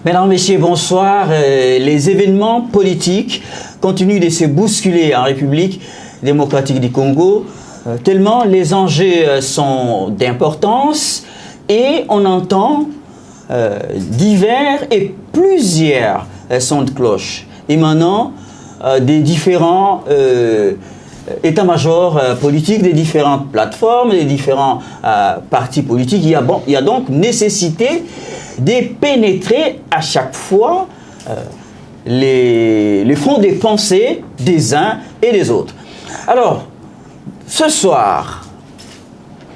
Mesdames, Messieurs, bonsoir. Les événements politiques continuent de se bousculer en République démocratique du Congo, tellement les enjeux sont d'importance et on entend divers et plusieurs sons de cloche émanant des différents états-majors politiques, des différentes plateformes, des différents partis politiques. Il y a donc nécessité de pénétrer à chaque fois les fonds des pensées des uns et des autres. Alors, ce soir,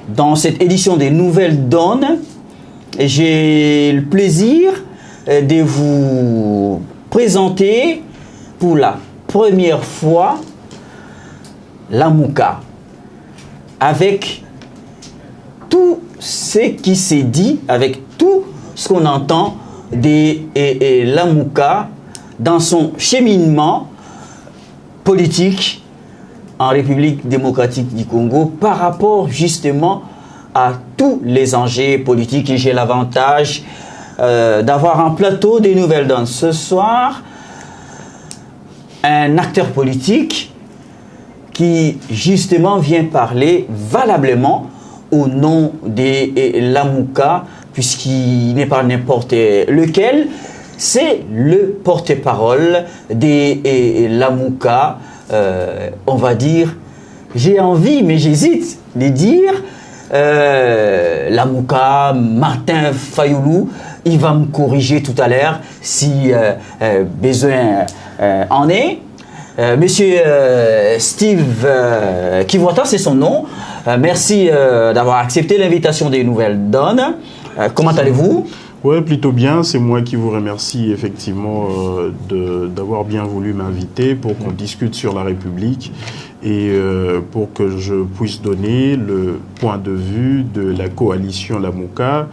dans cette édition des Nouvelles Donnes, j'ai le plaisir de vous présenter pour la première fois Lamouka, avec tout ce qui s'est dit, avec tout ce qu'on entend de Lamouka dans son cheminement politique en République démocratique du Congo par rapport justement à tous les enjeux politiques. Et j'ai l'avantage d'avoir un plateau des Nouvelles Donnes ce soir, un acteur politique qui justement vient parler valablement au nom de Lamouka, puisqu'il n'est pas n'importe lequel, c'est le porte-parole de Lamouka. On va dire, j'ai envie, mais j'hésite de dire Lamouka, Martin Fayoulou. Il va me corriger tout à l'heure si besoin en est. Monsieur Steve Kivuata, c'est son nom. Merci d'avoir accepté l'invitation des Nouvelles Donnes. Comment allez-vous? Oui, plutôt bien. C'est moi qui vous remercie effectivement d'avoir bien voulu m'inviter pour qu'on discute sur la République et pour que je puisse donner le point de vue de la coalition Lamouka,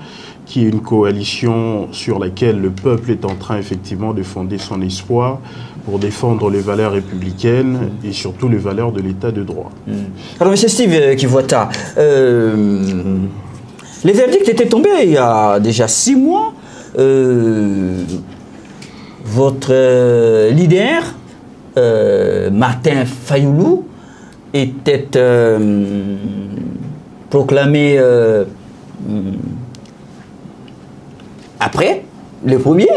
qui est une coalition sur laquelle le peuple est en train effectivement de fonder son espoir pour défendre les valeurs républicaines et surtout les valeurs de l'état de droit. Alors, M. Steve Kivuata, les verdicts étaient tombés il y a déjà 6 mois. Votre leader, Martin Fayoulou, était proclamé après, le premier.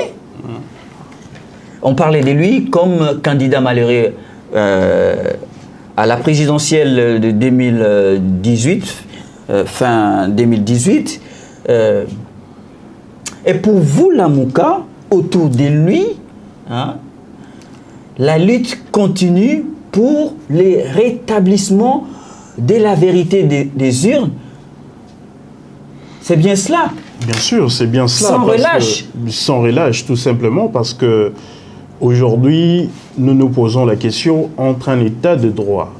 On parlait de lui comme candidat malheureux à la présidentielle de 2018, fin 2018. Et pour vous, Lamouka, autour de lui, hein, la lutte continue pour le rétablissement de la vérité des urnes. C'est bien cela? Bien sûr, c'est bien cela. Sans relâche. Sans relâche, tout simplement parce que aujourd'hui, nous nous posons la question entre un état de droit,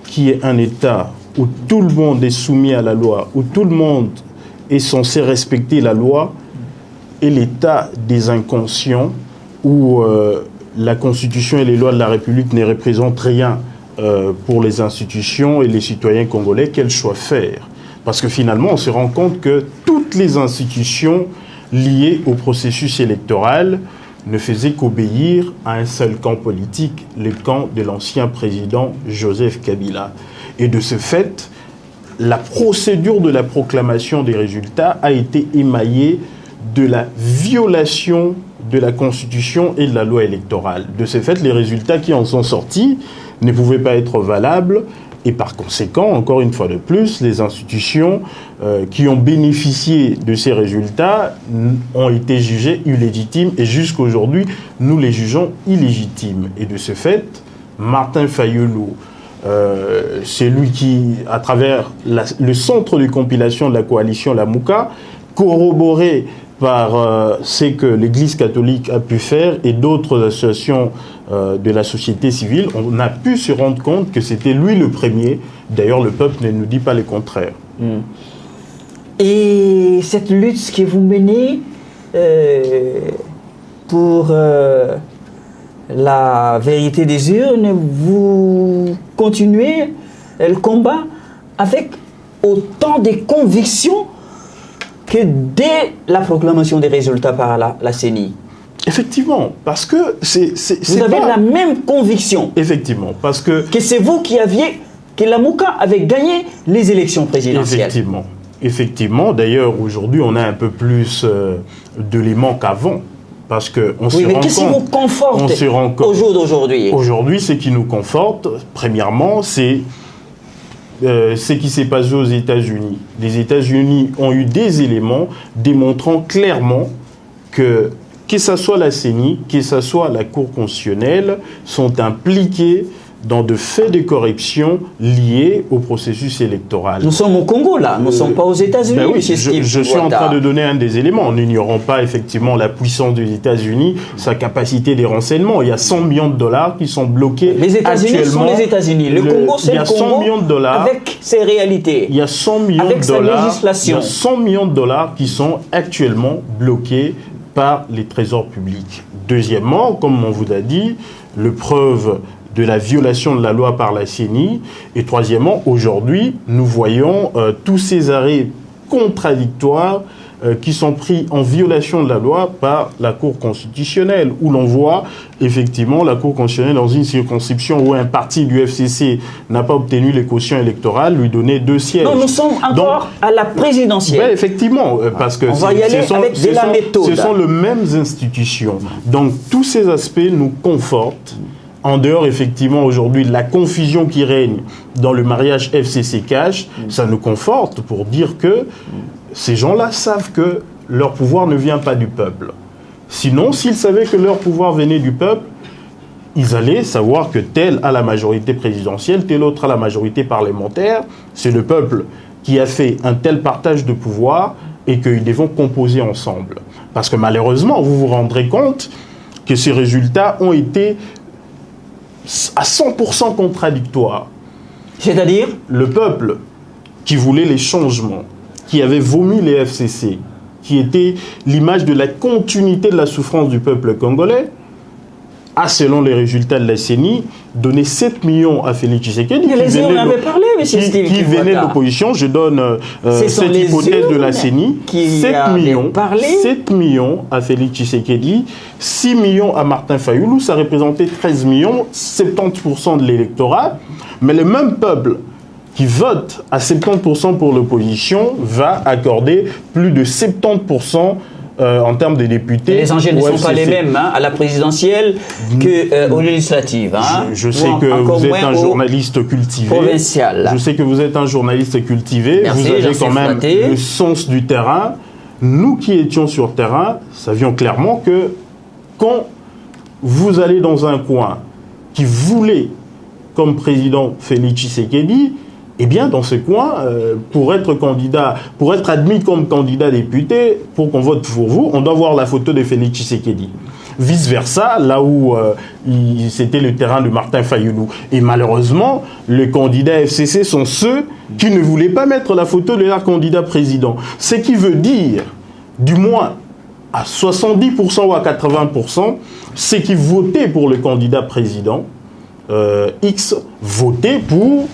qui est un état où tout le monde est soumis à la loi, où tout le monde est censé respecter la loi, et l'état des inconscients, où la Constitution et les lois de la République ne représentent rien pour les institutions et les citoyens congolais, quel choix faire? Parce que finalement, on se rend compte que toutes les institutions liées au processus électoral ne faisaient qu'obéir à un seul camp politique, le camp de l'ancien président Joseph Kabila. Et de ce fait, la procédure de la proclamation des résultats a été émaillée de la violation de la Constitution et de la loi électorale. De ce fait, les résultats qui en sont sortis ne pouvaient pas être valables. Et par conséquent, encore une fois de plus, les institutions qui ont bénéficié de ces résultats ont été jugées illégitimes et jusqu'à aujourd'hui, nous les jugeons illégitimes. Et de ce fait, Martin Fayoulou, c'est lui qui, à travers le centre de compilation de la coalition Lamouka, corroboré par ce que l'Église catholique a pu faire et d'autres associations de la société civile, on a pu se rendre compte que c'était lui le premier. D'ailleurs, le peuple ne nous dit pas le contraire. Et cette lutte que vous menez pour la vérité des urnes, vous continuez le combat avec autant de convictions que dès la proclamation des résultats par la CENI. Effectivement, parce que Vous avez la même conviction. Effectivement, parce que c'est vous que la Mouka avait gagné les élections présidentielles. Effectivement. D'ailleurs, aujourd'hui, on a un peu plus d'éléments qu'avant. Parce qu'on se rend compte... Qu'est-ce qui vous conforte au jour d'aujourd'hui? Aujourd'hui, ce qui nous conforte, premièrement, c'est ce qui s'est passé aux États-Unis. Les États-Unis ont eu des éléments démontrant clairement que ce soit la CENI, que ce soit la Cour constitutionnelle, sont impliqués dans de faits de corruption liés au processus électoral. Nous sommes au Congo, là. Nous ne sommes pas aux États-Unis. Ben oui, je suis en train de donner un des éléments. En n'ignorant pas, effectivement, la puissance des États-Unis, sa capacité des renseignements. Il y a 100 millions de dollars qui sont bloqués. Les États-Unis sont les États-Unis. Le Congo, c'est le Congo. Il y a 100 millions de dollars. Avec ses réalités. Il y a 100 millions avec de dollars. Sa législation. Il y a 100 millions de dollars qui sont actuellement bloqués par les trésors publics. Deuxièmement, comme on vous a dit, le preuve de la violation de la loi par la CENI. Et troisièmement, aujourd'hui, nous voyons tous ces arrêts contradictoires qui sont pris en violation de la loi par la Cour constitutionnelle, où l'on voit effectivement la Cour constitutionnelle dans une circonscription où un parti du FCC n'a pas obtenu les cautions électorales, lui donner 2 sièges. Non, nous sommes encore à la présidentielle. Ben effectivement, parce que on va y aller avec de la méthode. Ce sont les mêmes institutions. Donc tous ces aspects nous confortent. En dehors, effectivement, aujourd'hui, de la confusion qui règne dans le mariage FCC-Cash, ça nous conforte pour dire que ces gens-là savent que leur pouvoir ne vient pas du peuple. Sinon, s'ils savaient que leur pouvoir venait du peuple, ils allaient savoir que tel a la majorité présidentielle, tel autre a la majorité parlementaire. C'est le peuple qui a fait un tel partage de pouvoir et qu'ils devront composer ensemble. Parce que malheureusement, vous vous rendrez compte que ces résultats ont été à 100% contradictoires. C'est-à-dire? Le peuple qui voulait les changements, qui avait vomi les FCC, qui était l'image de la continuité de la souffrance du peuple congolais, a, selon les résultats de la CENI, donné 7 millions à Félix Tshisekedi, qui venait de l'opposition. Je donne cette hypothèse de la CENI. 7 millions à Félix Tshisekedi, 6 millions à Martin Fayoulou, ça représentait 13 millions, 70% de l'électorat. Mais le même peuple qui vote à 70% pour l'opposition va accorder plus de 70% en termes de députés. Les enjeux ne sont pas les mêmes à la présidentielle qu'aux législatives. Je sais que vous êtes un journaliste cultivé. Provincial. Je sais que vous êtes un journaliste cultivé. Merci, vous avez quand même le sens du terrain. Nous qui étions sur terrain, savions clairement que quand vous allez dans un coin qui voulait comme président Félix Tshisekedi, eh bien, dans ce coin, pour être candidat, pour être admis comme candidat député, pour qu'on vote pour vous, on doit voir la photo de Félix Tshisekedi. Vice-versa, là où c'était le terrain de Martin Fayoulou. Et malheureusement, les candidats FCC sont ceux qui ne voulaient pas mettre la photo de leur candidat président. Ce qui veut dire, du moins, à 70% ou à 80%, ceux qui votaient pour le candidat président, X, votaient pour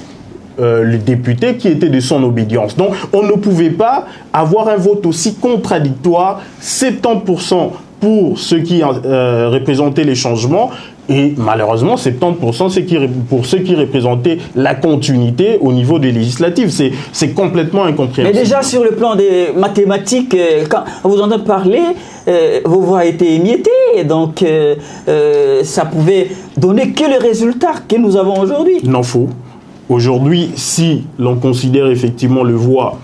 le député qui était de son obédience. Donc, on ne pouvait pas avoir un vote aussi contradictoire, 70% pour ceux qui représentaient les changements, et malheureusement, 70% pour ceux qui représentaient la continuité au niveau des législatives. C'est complètement incompréhensible. Mais déjà, sur le plan des mathématiques, quand vous entendez parler, vos voix étaient émiettées, donc ça pouvait donner que le résultat que nous avons aujourd'hui. Non, faux. Aujourd'hui, si l'on considère effectivement le voix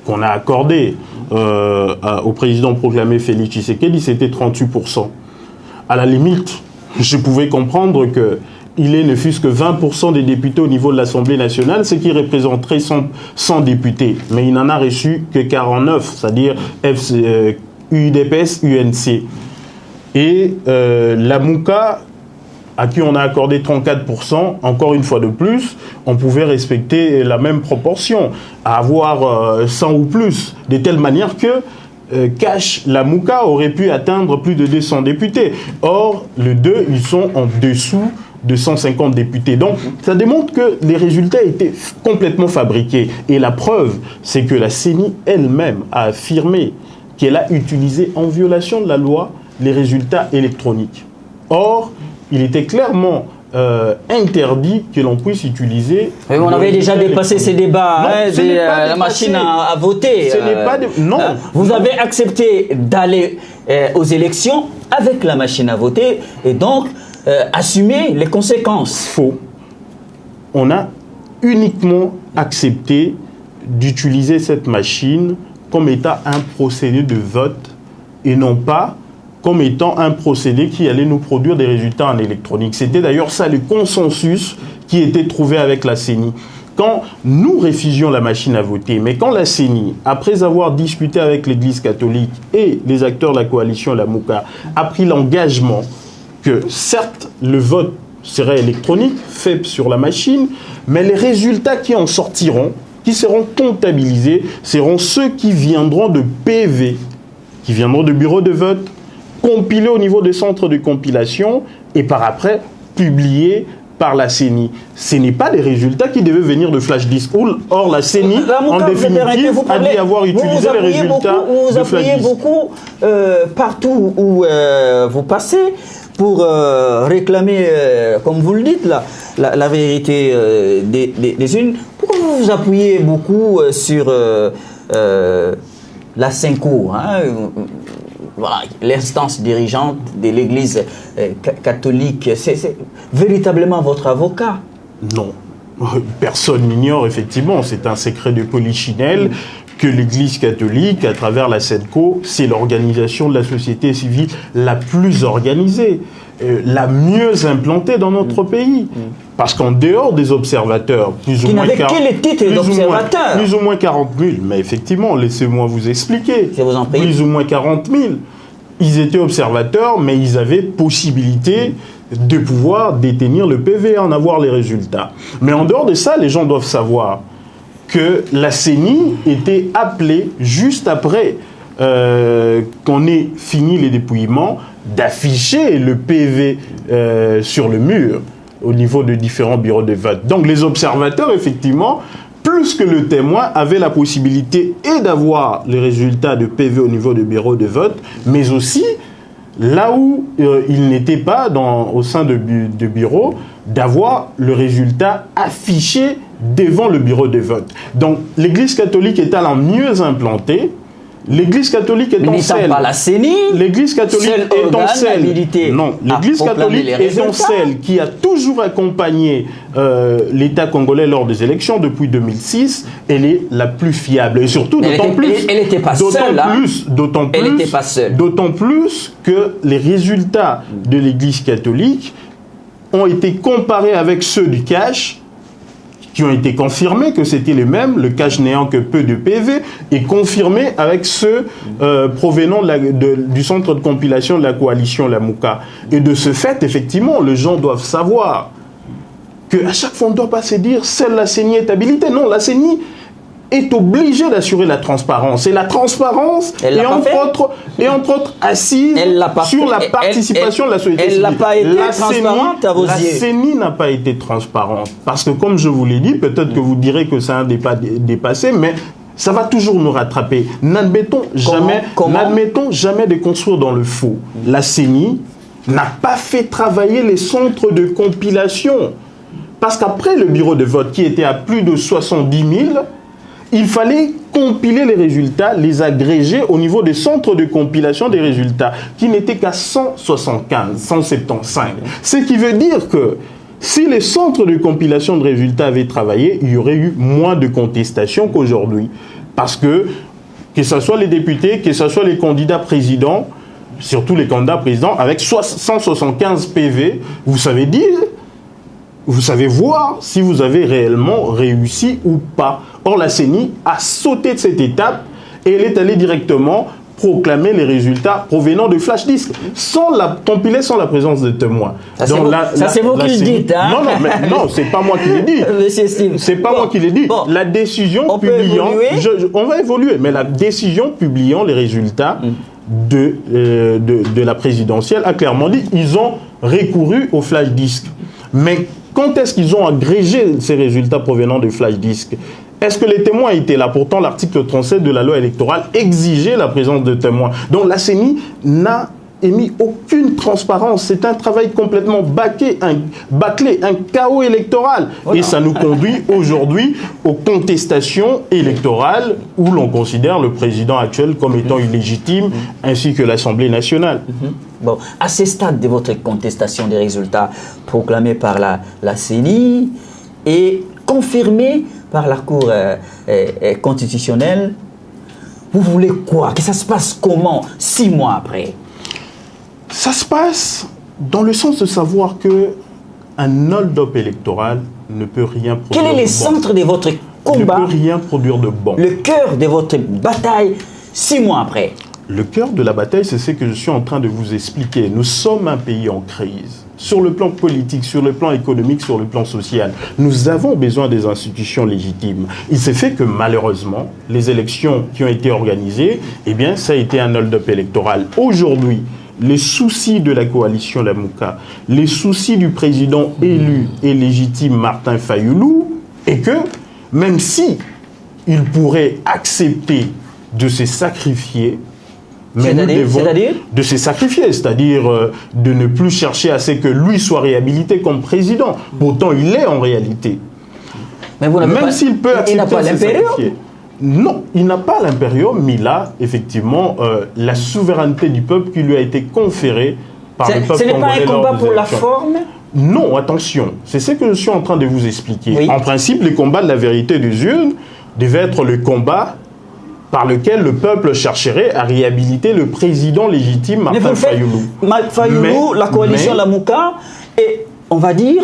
qu'on a accordé au président proclamé Félix Tshisekedi, c'était 38%. À la limite, je pouvais comprendre qu'il ait ne fût-ce que 20% des députés au niveau de l'Assemblée nationale, ce qui représenterait 100 députés. Mais il n'en a reçu que 49, c'est-à-dire UDPS, UNC. Et la Mouka, à qui on a accordé 34%, encore une fois de plus, on pouvait respecter la même proportion, à avoir 100 ou plus, de telle manière que Cash, la Mouka aurait pu atteindre plus de 200 députés. Or, les deux, ils sont en dessous de 150 députés. Donc, ça démontre que les résultats étaient complètement fabriqués. Et la preuve, c'est que la CENI elle-même a affirmé qu'elle a utilisé en violation de la loi les résultats électroniques. Or, il était clairement interdit que l'on puisse utiliser... Mais on avait déjà dépassé ces débats, non, la machine à voter. Ce n'est pas non. Vous avez accepté d'aller aux élections avec la machine à voter et donc assumer les conséquences. Faux. On a uniquement accepté d'utiliser cette machine comme étant un procédé de vote et non pas comme étant un procédé qui allait nous produire des résultats en électronique. C'était d'ailleurs ça le consensus qui était trouvé avec la CENI. Quand nous refusions la machine à voter, mais quand la CENI, après avoir discuté avec l'Église catholique et les acteurs de la coalition, la MOUCA, a pris l'engagement que certes le vote serait électronique, fait sur la machine, mais les résultats qui en sortiront, qui seront comptabilisés, seront ceux qui viendront de PV, qui viendront de bureaux de vote, compilés au niveau des centres de compilation et par après publiés par la CENI. Ce n'est pas des résultats qui devaient venir de flash disk. Or, la CENI, en définitive, a dit avoir utilisé les résultats de flash disk. Vous appuyez beaucoup partout où vous passez pour réclamer, comme vous le dites, la vérité des unes. Pourquoi vous vous appuyez beaucoup sur la Synco, voilà, l'instance dirigeante de l'Église catholique, c'est véritablement votre avocat? Non, personne n'ignore effectivement, c'est un secret de polichinelle que l'Église catholique, à travers la SEDCO, c'est l'organisation de la société civile la plus organisée, la mieux implantée dans notre pays. Parce qu'en dehors des observateurs, plus ou moins 40 000, mais effectivement, laissez-moi vous expliquer, plus ou moins 40 000, ils étaient observateurs, mais ils avaient possibilité de pouvoir détenir le PV, en avoir les résultats. Mais en dehors de ça, les gens doivent savoir que la CENI était appelée, juste après qu'on ait fini les dépouillements, d'afficher le PV sur le mur au niveau de différents bureaux de vote. Donc les observateurs, effectivement, plus que le témoin, avaient la possibilité et d'avoir les résultats de PV au niveau de bureaux de vote, mais aussi, là où il n'était pas au sein de bureaux, d'avoir le résultat affiché devant le bureau de vote. Donc l'Église catholique étant mieux implantée, l'Église catholique étant celle... pas la CENI, l'Église catholique étant celle... Non, l'Église catholique étant celle qui a toujours accompagné l'État congolais lors des élections depuis 2006, elle est la plus fiable. Et surtout, d'autant plus... Elle n'était pas seule. D'autant plus que les résultats de l'Église catholique ont été comparés avec ceux du cash, qui ont été confirmés que c'était les mêmes, le cash n'ayant que peu de PV, et confirmés avec ceux provenant du centre de compilation de la coalition, la MOUCA. Et de ce fait, effectivement, les gens doivent savoir qu'à chaque fois, on ne doit pas se dire « seule la CENI est habilitée ». Non, la CENI est obligée d'assurer la transparence. Et la transparence est entre autres assise sur la participation de la société civile. Elle n'a pas été transparente à vos yeux. La CENI n'a pas été transparente. Parce que comme je vous l'ai dit, peut-être que vous direz que c'est un débat dépassé, mais ça va toujours nous rattraper. N'admettons jamais de construire dans le faux. La CENI n'a pas fait travailler les centres de compilation. Parce qu'après le bureau de vote qui était à plus de 70 000, il fallait compiler les résultats, les agréger au niveau des centres de compilation des résultats, qui n'étaient qu'à 175, 175. Ce qui veut dire que si les centres de compilation de résultats avaient travaillé, il y aurait eu moins de contestations qu'aujourd'hui. Parce que ce soit les députés, que ce soit les candidats présidents, surtout les candidats présidents, avec 175 PV, vous savez voir si vous avez réellement réussi ou pas. Or, la CENI a sauté de cette étape et elle est allée directement proclamer les résultats provenant de flash disk, compilés sans la présence de témoins. Ça, c'est vous qui le dites. Hein? Non, c'est pas moi qui l'ai dit. C'est pas moi qui l'ai dit. Bon, la décision publiant... on va évoluer, mais la décision publiant les résultats de la présidentielle a clairement dit ils ont recouru au flash disk. Mais quand est-ce qu'ils ont agrégé ces résultats provenant de flash disk? Est-ce que les témoins étaient là? Pourtant, l'article 37 de la loi électorale exigeait la présence de témoins. Donc la CENI n'a émis aucune transparence. C'est un travail complètement bâclé, un chaos électoral. Voilà. Et ça nous conduit aujourd'hui aux contestations électorales où l'on considère le président actuel comme étant illégitime, ainsi que l'Assemblée nationale. Bon, à ce stade de votre contestation des résultats proclamés par la CENI et confirmés par la Cour constitutionnelle, vous voulez quoi? Que ça se passe comment 6 mois après? Ça se passe dans le sens de savoir que un hold-up électoral ne peut rien produire. Quel est le centre de votre combat? Ne peut rien produire de bon. Le cœur de votre bataille 6 mois après? Le cœur de la bataille, c'est ce que je suis en train de vous expliquer. Nous sommes un pays en crise. Sur le plan politique, sur le plan économique, sur le plan social, nous avons besoin des institutions légitimes. Il s'est fait que malheureusement, les élections qui ont été organisées, eh bien, ça a été un hold-up électoral. Aujourd'hui, les soucis de la coalition Lamouka, les soucis du président élu et légitime Martin Fayoulou, est que même si il pourrait accepter de se sacrifier, mais nous devons de se sacrifier, c'est-à-dire de ne plus chercher à ce que lui soit réhabilité comme président. Pourtant, il est en réalité. Mais vous même s'il peut accepter il n'a pas l'impérium. Non, il n'a pas l'impérium, mais il a effectivement la souveraineté du peuple qui lui a été conférée par le peuple. Ce n'est pas un combat pour la forme? Non, attention, c'est ce que je suis en train de vous expliquer. Oui. En principe, le combat de la vérité des urnes devait être le combat par lequel le peuple chercherait à réhabiliter le président légitime Martin Fayoulou. Fayoulou, la coalition Lamouka, est, on va dire,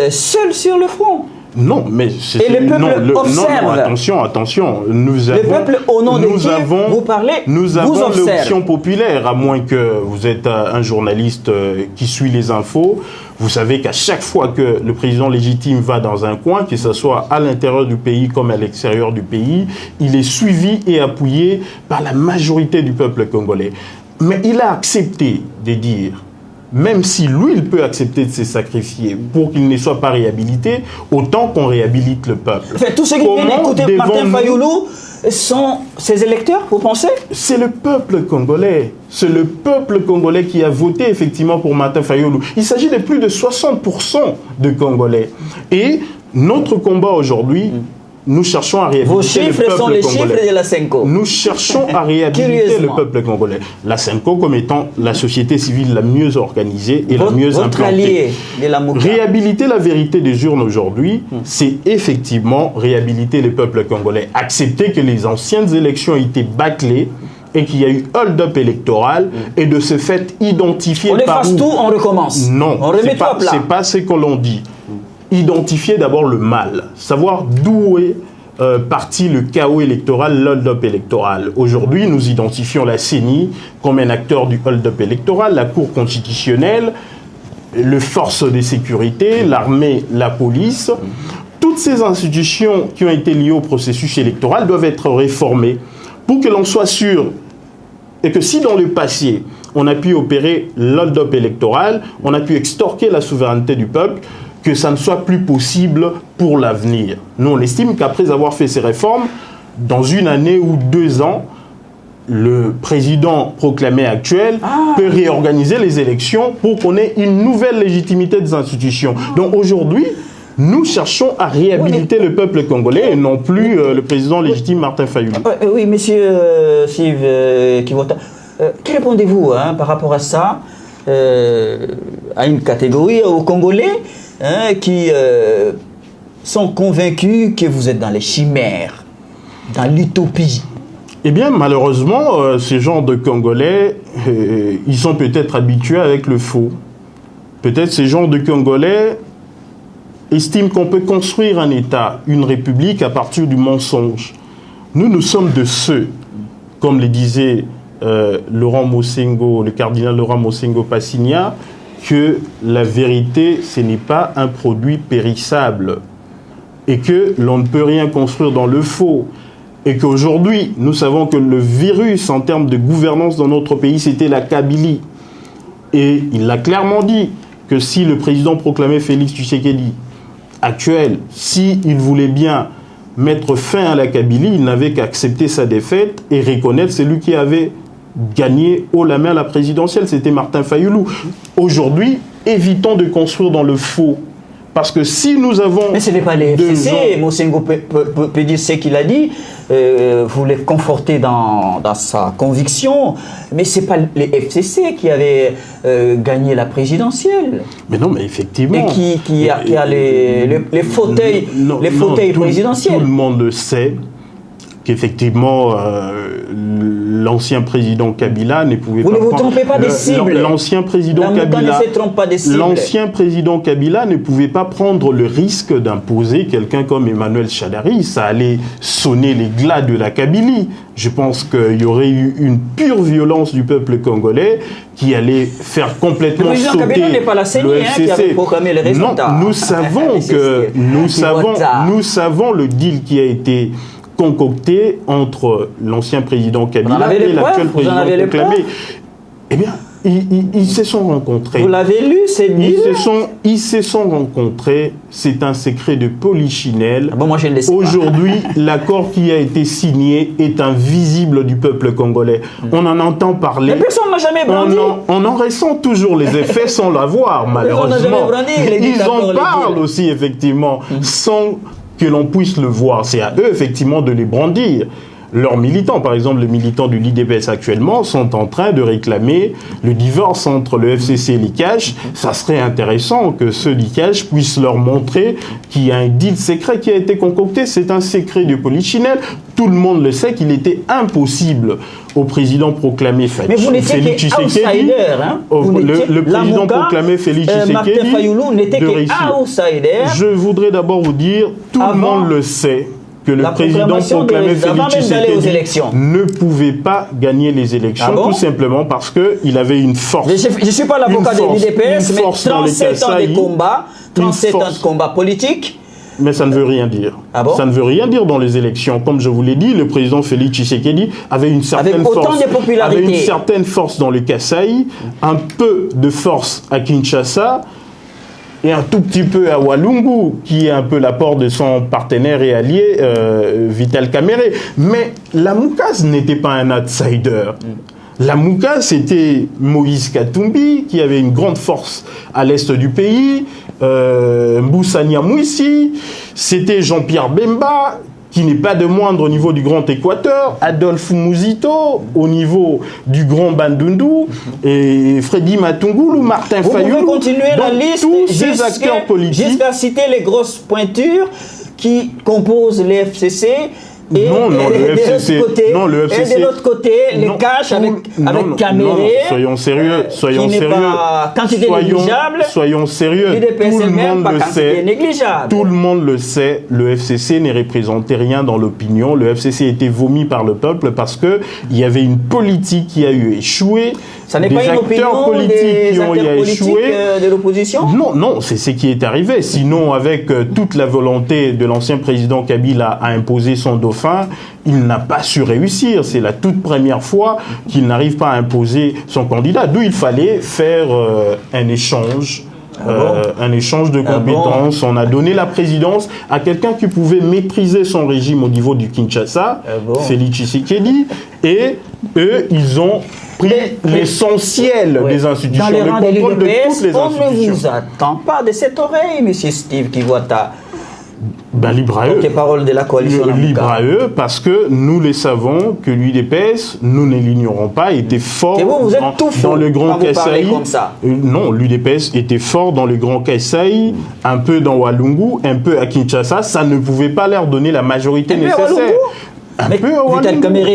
seule sur le front. Non, mais c'est... Et le peuple observe. Non, attention. Le peuple, au nom de qui vous parlez, nous avons l'option populaire, à moins que vous êtes un journaliste qui suit les infos. Vous savez qu'à chaque fois que le président légitime va dans un coin, que ce soit à l'intérieur du pays comme à l'extérieur du pays, il est suivi et appuyé par la majorité du peuple congolais. Mais il a accepté de dire, même si lui, il peut accepter de se sacrifier pour qu'il ne soit pas réhabilité, autant qu'on réhabilite le peuple. Enfin, tous ceux qui viennent écouter Martin Fayoulou sont ses électeurs, vous pensez? C'est le peuple congolais. C'est le peuple congolais qui a voté effectivement pour Martin Fayoulou. Il s'agit de plus de 60% de Congolais. Et notre combat aujourd'hui, nous cherchons à réhabiliter Vos chiffres le peuple sont les congolais. chiffres de la Senko. Nous cherchons à réhabiliter le peuple congolais. La Senko comme étant la société civile la mieux organisée et la mieux implantée. Allié de la Mouka. Réhabiliter la vérité des urnes aujourd'hui, c'est effectivement réhabiliter le peuple congolais. Accepter que les anciennes élections aient été bâclées et qu'il y a eu hold-up électoral et de ce fait identifier on efface tout, on recommence. Non, on remet tout à plat. C'est pas ce que l'on dit. Identifier d'abord le mal, savoir d'où est parti le chaos électoral, l'hold-up électoral. Aujourd'hui, nous identifions la CENI comme un acteur du hold-up électoral, la Cour constitutionnelle, les forces de sécurité, l'armée, la police. Toutes ces institutions qui ont été liées au processus électoral doivent être réformées pour que l'on soit sûr et que si dans le passé, on a pu opérer l'hold-up électoral, on a pu extorquer la souveraineté du peuple, que ça ne soit plus possible pour l'avenir. Nous, on estime qu'après avoir fait ces réformes, dans 1 année ou 2 ans, le président proclamé actuel peut réorganiser les élections pour qu'on ait une nouvelle légitimité des institutions. Donc aujourd'hui, nous cherchons à réhabiliter le peuple congolais et non plus le président légitime Martin Fayoulou. Oui, monsieur Steve Kivota, que répondez-vous par rapport à ça, à une catégorie, aux Congolais qui sont convaincus que vous êtes dans les chimères, dans l'utopie? Eh bien, malheureusement, ces gens de Congolais, ils sont peut-être habitués avec le faux. Peut-être ces gens de Congolais estiment qu'on peut construire un État, une république à partir du mensonge. Nous sommes de ceux, comme le disait Laurent Mosengo, le cardinal Laurent Mosengo Passigna, que la vérité, ce n'est pas un produit périssable et que l'on ne peut rien construire dans le faux. Et qu'aujourd'hui, nous savons que le virus en termes de gouvernance dans notre pays, c'était la Kabylie. Et il l'a clairement dit que si le président proclamé Félix Tshisekedi, actuel, s'il voulait bien mettre fin à la Kabylie, il n'avait qu'à accepter sa défaite et reconnaître celui qui avait gagné haut la main à la présidentielle, c'était Martin Fayulu. Aujourd'hui, évitons de construire dans le faux. Parce que si nous avons... Mais ce n'est pas les FCC, Mosengo peut dire ce qu'il a dit, vous les confortez dans sa conviction, mais ce n'est pas les FCC qui avaient gagné la présidentielle. Mais non, mais effectivement... Et qui a les fauteuils, présidentiels. Tout le monde le sait qu'effectivement, l'ancien président Kabila ne pouvait pas... Vous ne vous trompez pas des cibles. L'ancien président Kabila... ne se trompe pas des cibles. L'ancien président Kabila ne pouvait pas prendre le risque d'imposer quelqu'un comme Emmanuel Shadari. Ça allait sonner les glas de la Kabylie. Je pense qu'il y aurait eu une pure violence du peuple congolais qui allait faire complètement sauter Kabila n'est pas la CENI, le FCC. Qui avait proclamé les résultats. Non, nous savons le deal qui a été concocté entre l'ancien président Kabila et l'actuel président proclamé. Eh bien, ils se sont rencontrés. Vous l'avez lu, c'est dit. Ils se sont rencontrés. C'est un secret de polichinelle. Bon, moi, je ne le sais pas. Aujourd'hui, l'accord qui a été signé est invisible du peuple congolais. On en entend parler. Mais personne n'a jamais brandi. On en ressent toujours les effets sans l'avoir, malheureusement. Ils en parlent aussi, effectivement, sans que l'on puisse le voir. C'est à eux, effectivement, de les brandir. Leurs militants, par exemple, les militants du l'IDPS actuellement, sont en train de réclamer le divorce entre le FCC et l'ICAJ. Ça serait intéressant que ce l'ICAJ puisse leur montrer qu'il y a un deal secret qui a été concocté. C'est un secret de polichinelle. Tout le monde le sait qu'il était impossible au président proclamé Félix Tshisekedi. Hein? Le président proclamé Félix Tshisekedi n'était qu'outsider. Je voudrais d'abord vous dire, tout le monde le sait, que le président proclamé Félix Tshisekedi ne pouvait pas gagner les élections, tout simplement parce qu'il avait une force. Je ne suis pas l'avocat de l'IDPS, mais 37 ans de combat, 37 ans de combat politique. Mais ça ne veut rien dire. Ça ne veut rien dire dans les élections. Comme je vous l'ai dit, le président Félix Tshisekedi avait une certaine force dans le Kasaï, un peu de force à Kinshasa, et un tout petit peu à Walungu, qui est un peu l'apport de son partenaire et allié, Vital Kamerhe. Mais la Moukaz n'était pas un outsider. La Moukaz, c'était Moïse Katumbi, qui avait une grande force à l'est du pays, Moussa Nyamwisi, c'était Jean-Pierre Bemba, qui n'est pas de moindre au niveau du Grand Équateur, Adolphe Mouzito au niveau du Grand Bandundu, et Freddy Matungulu, Martin Fayulu. Vous pouvez continuer la liste tous ces acteurs politiques. Jusqu'à citer les grosses pointures qui composent les FCC. Et le FCC, de l'autre côté, les caches avec Kamerhe. Soyons sérieux, soyons sérieux. Tout le monde le sait. Tout le monde le sait. Le FCC ne représentait rien dans l'opinion. Le FCC était vomi par le peuple parce que il y avait une politique qui a eu échoué. Ça n'est pas une opinion des acteurs politiques de l'opposition? Non, c'est ce qui est arrivé. Sinon, avec toute la volonté de l'ancien président Kabila à imposer son dauphin, il n'a pas su réussir. C'est la toute première fois qu'il n'arrive pas à imposer son candidat. D'où il fallait faire un échange. Un échange de compétences. On a donné la présidence à quelqu'un qui pouvait maîtriser son régime au niveau du Kinshasa, Félix Tshisekedi, et eux, ils ont pris l'essentiel des institutions. Dans les rangs de l'UDPS, on ne vous institutions. attend pas de cette oreille, monsieur Steve Kigwata. Libre à eux. Les paroles de la coalition libre à eux, parce que nous les savons que l'UDPS, nous ne l'ignorons pas, était fort dans le Grand Kasaï. Non, l'UDPS était fort dans le Grand Kasaï, un peu dans Walungu, un peu à Kinshasa. Ça ne pouvait pas leur donner la majorité nécessaire. Vital Kamerhe,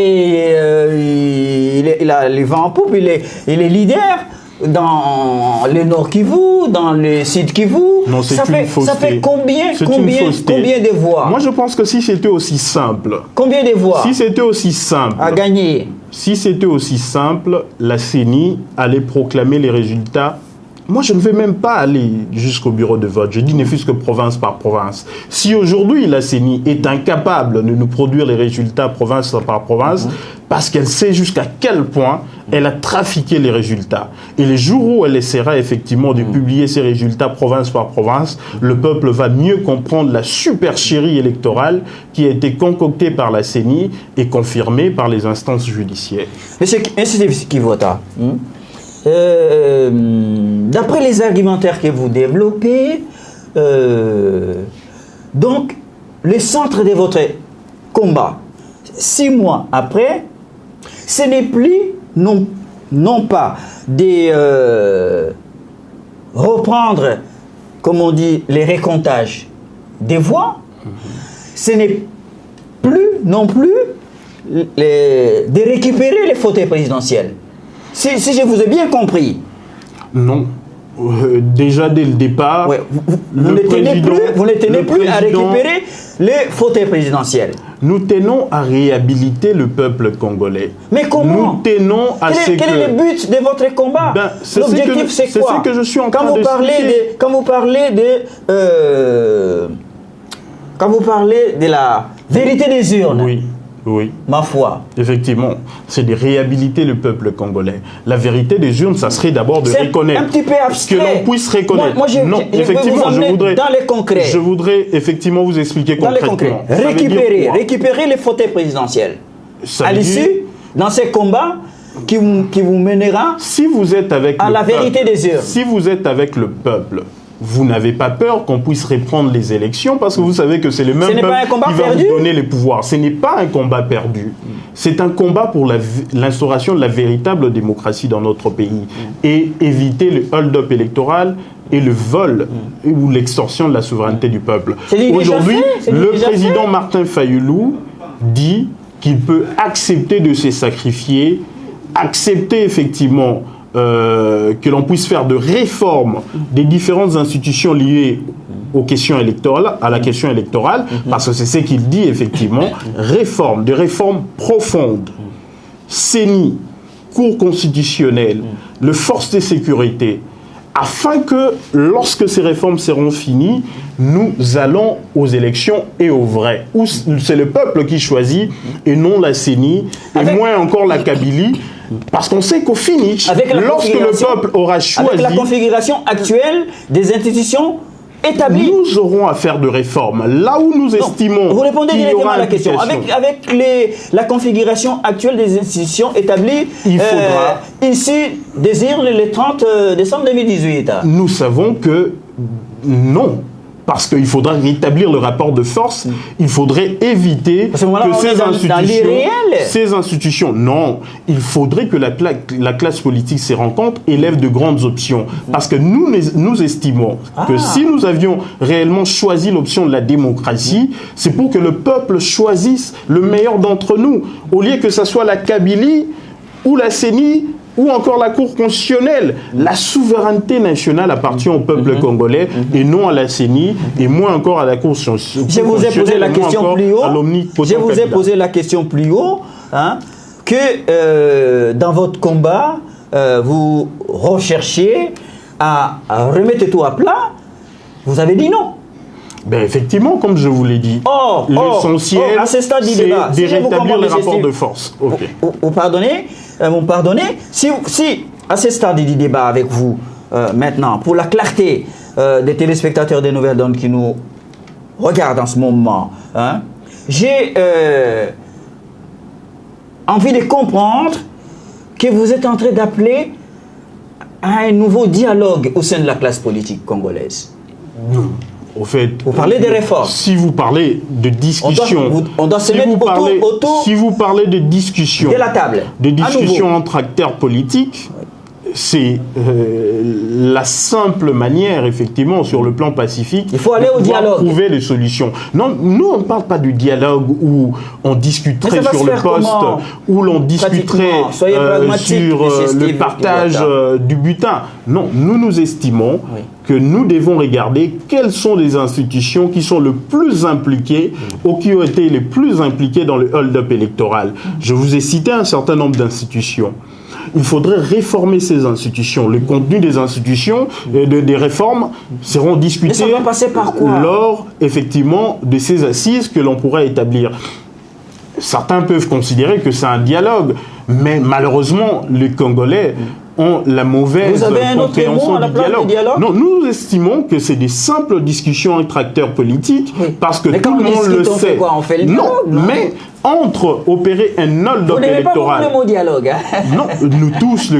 il a les vents en poupe, il est leader dans le Nord Kivu, dans le Sud Kivu. Non, ça fait combien de voix? Moi, je pense que si c'était aussi simple. Combien de voix? Si c'était aussi simple. À gagner. Si c'était aussi simple, la CENI allait proclamer les résultats Moi, je ne vais même pas aller jusqu'au bureau de vote. Je dis ne fût-ce que province par province. Si aujourd'hui la CENI est incapable de nous produire les résultats province par province, parce qu'elle sait jusqu'à quel point elle a trafiqué les résultats. Et les jours où elle essaiera effectivement de publier ces résultats province par province, le peuple va mieux comprendre la supercherie électorale qui a été concoctée par la CENI et confirmée par les instances judiciaires. Monsieur Kivota, d'après les argumentaires que vous développez, donc le centre de votre combat, 6 mois après, ce n'est plus non pas de reprendre, comme on dit, les récomptages des voix, ce n'est plus non plus de récupérer les fauteuils présidentiels. Si je vous ai bien compris. Non. Déjà dès le départ, ouais, vous ne tenez plus à récupérer les fauteuils présidentiels. Nous tenons à réhabiliter le peuple congolais. Mais comment? Nous tenons à quel est le but de votre combat? L'objectif, c'est quoi? C'est ce que je suis en train de quand vous parlez de la vérité des urnes. Oui. Oui. Ma foi. Effectivement, c'est de réhabiliter le peuple congolais. La vérité des urnes, ça serait d'abord de reconnaître. Un petit peu abstrait. Que l'on puisse reconnaître. Non, effectivement, je voudrais. Dans les concrets. Je voudrais effectivement vous expliquer concrètement. Récupérer les fauteuils présidentiels. À l'issue, dans ces combats qui vous mènera si vous êtes avec à la vérité des urnes. Si vous êtes avec le peuple, vous n'avez pas peur qu'on puisse reprendre les élections parce que vous savez que c'est le même peuple qui va vous donner les pouvoirs. Ce n'est pas un combat perdu. C'est un combat pour l'instauration de la véritable démocratie dans notre pays et éviter le hold-up électoral et le vol ou l'extorsion de la souveraineté du peuple. Aujourd'hui, le président Martin Fayulu dit qu'il peut accepter de se sacrifier, accepter effectivement que l'on puisse faire de réformes des différentes institutions liées aux questions électorales, à la question électorale, parce que c'est ce qu'il dit effectivement, des réformes profondes, CENI, Cour constitutionnelle, le force de sécurité, afin que lorsque ces réformes seront finies, nous allons aux élections et au vrai, où c'est le peuple qui choisit et non la CENI, et moins encore la Kabylie. Parce qu'on sait qu'au finish, lorsque le peuple aura choisi... Avec la configuration actuelle des institutions établies... Nous aurons à faire de réformes. Là où nous estimons... Vous répondez directement à la question. Avec la configuration actuelle des institutions établies, il faudra... ici, désire le 30 décembre 2018. Nous savons que non. Parce qu'il faudra rétablir le rapport de force, il faudrait éviter que ces institutions, non, il faudrait que la classe politique se rencontre et lève de grandes options. Parce que nous estimons que si nous avions réellement choisi l'option de la démocratie, c'est pour que le peuple choisisse le meilleur d'entre nous, au lieu que ce soit la Kabylie ou la CENI, ou encore la Cour constitutionnelle. La souveraineté nationale appartient au peuple congolais et non à la CENI et moins encore à la Cour constitutionnelle. Je vous ai posé la question plus haut. Je vous ai posé la question plus haut que dans votre combat, vous recherchiez à remettre tout à plat. Vous avez dit non. Ben effectivement, comme je vous l'ai dit, l'essentiel, c'est de rétablir les rapports de force. Okay. Vous pardonnez, si à ce stade du débat avec vous, maintenant, pour la clarté des téléspectateurs des Nouvelles Donnes qui nous regardent en ce moment, j'ai envie de comprendre que vous êtes en train d'appeler à un nouveau dialogue au sein de la classe politique congolaise. Au fait, vous parlez des réformes. Si vous parlez de discussion, on doit se mettre autour si vous parlez de discussion, de la table, de discussion entre acteurs politiques, c'est la simple manière, effectivement, sur le plan pacifique, il faut aller au dialogue, trouver les solutions. Non, nous, on ne parle pas du dialogue où on discuterait sur le poste, où l'on discuterait sur le partage du butin. Non, nous estimons que nous devons regarder quelles sont les institutions qui sont le plus impliquées ou qui ont été les plus impliquées dans le hold-up électoral. Je vous ai cité un certain nombre d'institutions. il faudrait réformer ces institutions. Le contenu des institutions, des réformes seront discutées. Mais ça va passer par quoi? Lors, effectivement, de ces assises que l'on pourrait établir. Certains peuvent considérer que c'est un dialogue, mais malheureusement, les Congolais ont la mauvaise compréhension du dialogue. Non, nous estimons que c'est des simples discussions entre acteurs politiques, parce que tout le monde le sait. On fait le dialogue, non, mais entre opérer un hold-up électoral. Pas le mot dialogue. Hein? Non, nous tous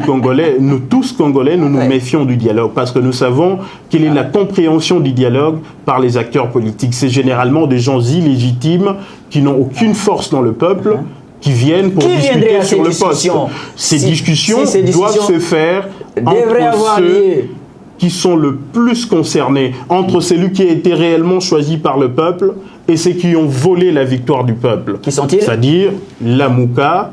Congolais, nous méfions du dialogue, parce que nous savons quelle est la compréhension du dialogue par les acteurs politiques. C'est généralement des gens illégitimes qui n'ont aucune force dans le peuple, qui viennent pour discuter sur le poste. Ces discussions doivent se faire entre ceux qui sont le plus concernés, entre celui qui a été réellement choisi par le peuple et ceux qui ont volé la victoire du peuple. Qui sont-ils? C'est-à-dire la Mouka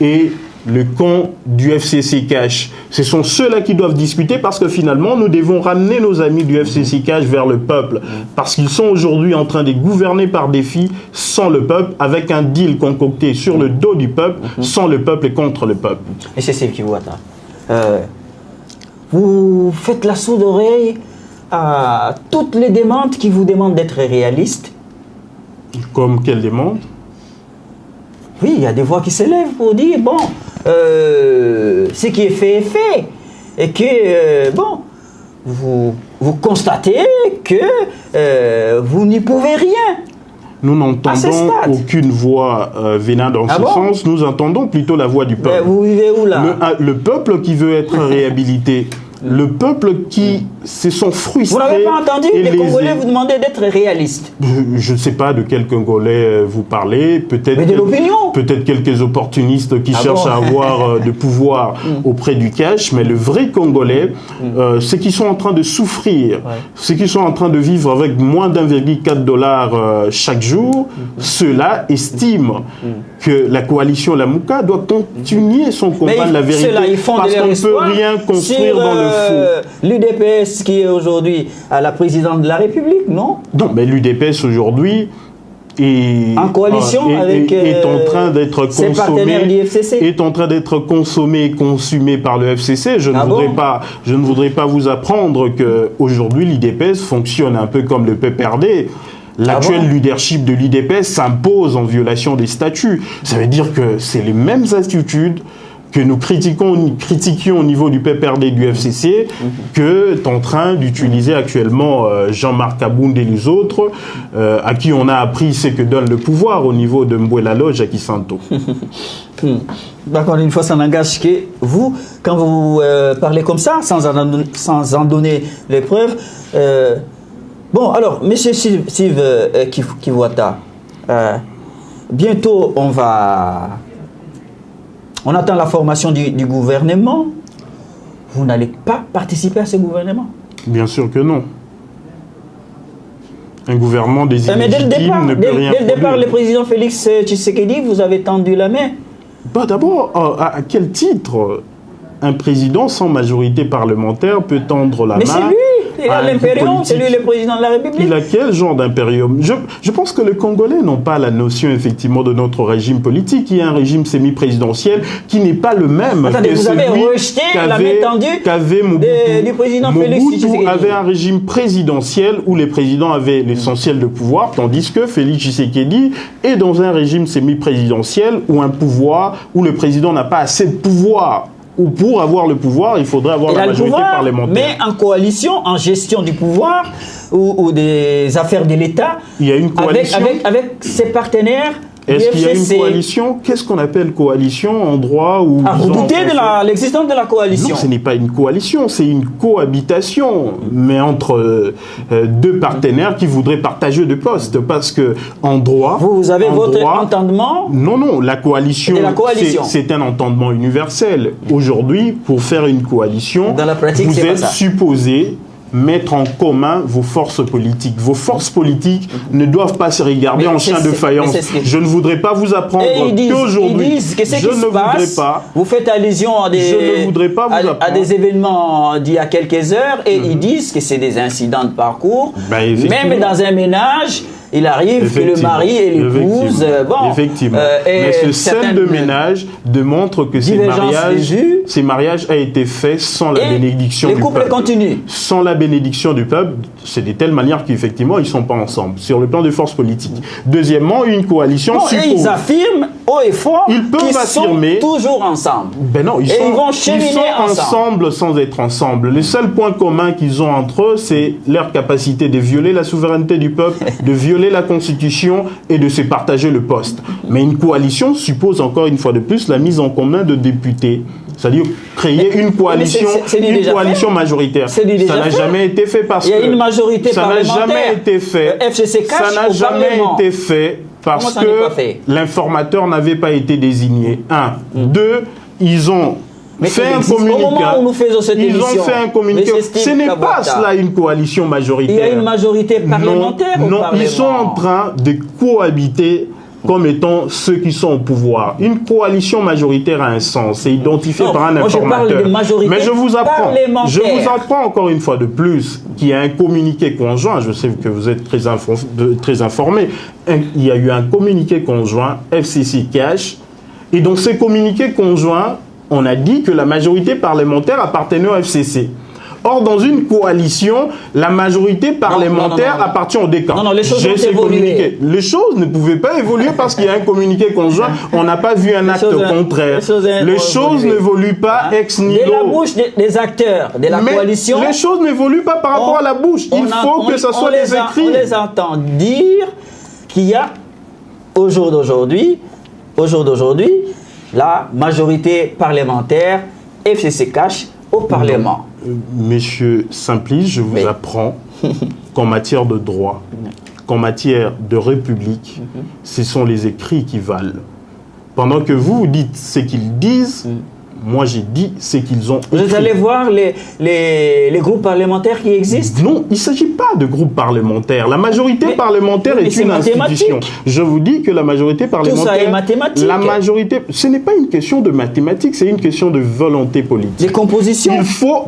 et le camp du FCC Cash. Ce sont ceux-là qui doivent discuter, parce que finalement, nous devons ramener nos amis du FCC Cash vers le peuple, parce qu'ils sont aujourd'hui en train de gouverner par défi sans le peuple, avec un deal concocté sur le dos du peuple, sans le peuple et contre le peuple. Et c'est ce qui voit vous faites la sourde oreille à toutes les demandes qui vous demandent d'être réalistes. Comme quelle demande? Oui, il y a des voix qui s'élèvent pour dire, bon, ce qui est fait est fait. Et que, bon, vous constatez que vous n'y pouvez rien. Nous n'entendons aucune voix venant dans ce sens. Nous entendons plutôt la voix du peuple. Mais vous vivez où là? Le peuple qui veut être réhabilité. Le peuple qui se sont frustrés. Vous n'avez pas entendu les Congolais vous demander d'être réalistes? Je ne sais pas de quel Congolais vous parlez. Mais de l'opinion. Peut-être quelques opportunistes qui cherchent à avoir de pouvoir auprès du cash. Mais le vrai Congolais, ceux qui sont en train de souffrir, ceux qui sont en train de vivre avec moins d'1,4$ chaque jour, ceux-là estiment que la coalition La Mouka doit continuer son combat de la vérité. Parce qu'on ne peut rien construire dans le faux. L'UDPS qui est aujourd'hui à la présidente de la République, non? Non, mais l'UDPS aujourd'hui est en coalition avec est en train d'être consommé et consumé par le FCC. Je ne voudrais pas vous apprendre que aujourd'hui l'UDPS fonctionne un peu comme le PPRD. L'actuel leadership de l'UDPS s'impose en violation des statuts. Ça veut dire que c'est les mêmes attitudes que nous critiquions au niveau du PPRD et du FCC que est en train d'utiliser actuellement Jean-Marc Kabound et les autres, à qui on a appris ce que donne le pouvoir au niveau de Mbouela Lodge à Kisanto. D'accord, une fois ça n'engage que vous, quand vous parlez comme ça, sans en donner les preuves. Bon, alors, M. Steve Kivuata, bientôt on attend la formation du gouvernement. Vous n'allez pas participer à ce gouvernement? Bien sûr que non. Un gouvernement des illégitimes ne peut rien Dès le départ, le président Félix Tshisekedi, vous avez tendu la main. Bah d'abord, à quel titre un président sans majorité parlementaire peut tendre la main? Mais c'est lui, il a l'impérium, c'est lui le président de la République. Il a quel genre d'impérium? Je pense que les Congolais n'ont pas la notion effectivement de notre régime politique, qui est un régime semi-présidentiel qui n'est pas le même. Attendez, vous avez rejeté la main tendue du président Félix Tshisekedi. Mobutu avait un régime présidentiel où les présidents avaient l'essentiel de pouvoir, tandis que Félix Tshisekedi est dans un régime semi-présidentiel où le président n'a pas assez de pouvoir. Ou pour avoir le pouvoir, il faudrait avoir la majorité parlementaire. Mais en coalition, en gestion du pouvoir ou des affaires de l'État, il y a une coalition avec ses partenaires. Est-ce qu'il y a une coalition? Qu'est-ce qu'on appelle coalition en droit ou vous doutez de l'existence de la coalition? Non, ce n'est pas une coalition, c'est une cohabitation, mais entre deux partenaires qui voudraient partager de postes, parce que en droit... Vous avez votre entendement? Non, la coalition, c'est un entendement universel. Aujourd'hui, pour faire une coalition, dans la pratique, vous êtes supposé mettre en commun vos forces politiques. Vos forces politiques ne doivent pas se regarder en chien de faïence. Je ne voudrais pas vous apprendre qu'aujourd'hui, vous faites allusion à des événements d'il y a quelques heures et ils disent que c'est des incidents de parcours. Même dans un ménage, il arrive que le mari et l'épouse, effectivement. Mais ce scène de ménage démontre que ces mariages a été fait sans la bénédiction du peuple. Les couples continuent. Sans la bénédiction du peuple, c'est de telle manière qu'effectivement, ils ne sont pas ensemble, sur le plan de force politique. Deuxièmement, une coalition suppose... Et ils affirment haut et fort qu'ils sont toujours ensemble. Ben non, ils vont cheminer ensemble sans être ensemble. Le seul point commun qu'ils ont entre eux, c'est leur capacité de violer la souveraineté du peuple, de violer la Constitution et de se partager le poste. Mais une coalition suppose encore une fois de plus la mise en commun de députés. C'est-à-dire créer une coalition majoritaire. Ça n'a jamais été fait parce que... Il y a une majorité parlementaire. Ça n'a jamais été fait. FCC cache ça n'a jamais été fait parce que l'informateur n'avait pas été désigné. Un. Deux, ils ont... fait un communiqué. Au moment où nous faisons cette émission, ils ont fait un communiqué. Ce n'est pas cela une coalition majoritaire. Il y a une majorité parlementaire au Parlement. Ils sont en train de cohabiter comme étant ceux qui sont au pouvoir. Une coalition majoritaire a un sens. C'est identifié par un informateur. Je parle de majorité Mais je vous parlementaire. apprends encore une fois de plus qu'il y a un communiqué conjoint. Je sais que vous êtes très informés. Il y a eu un communiqué conjoint FCC Cash. Et dans ce communiqué conjoint, on a dit que la majorité parlementaire appartenait au FCC. Or, dans une coalition, la majorité parlementaire appartient au décan. Non, les choses ont évolué. Les choses ne pouvaient pas évoluer parce qu'il y a un communiqué conjoint. On n'a pas vu un acte contraire. Les choses n'évoluent pas ex nihilo. De la bouche des acteurs de la coalition. Les choses n'évoluent pas par rapport à la bouche. Il faut que ce soit des écrits. On les entend dire qu'il y a, au jour d'aujourd'hui, la majorité parlementaire FCC Cash au Parlement. Monsieur Simplice, je vous apprends qu'en matière de droit, qu'en matière de république, ce sont les écrits qui valent. Pendant que vous dites ce qu'ils disent, moi j'ai dit ce qu'ils ont écrit. Vous allez voir les groupes parlementaires qui existent? Non, il ne s'agit pas de groupes parlementaires. La majorité parlementaire est une institution. Je vous dis que la majorité parlementaire... Tout ça est mathématique. La majorité... Ce n'est pas une question de mathématiques, c'est une question de volonté politique. Des compositions. Il faut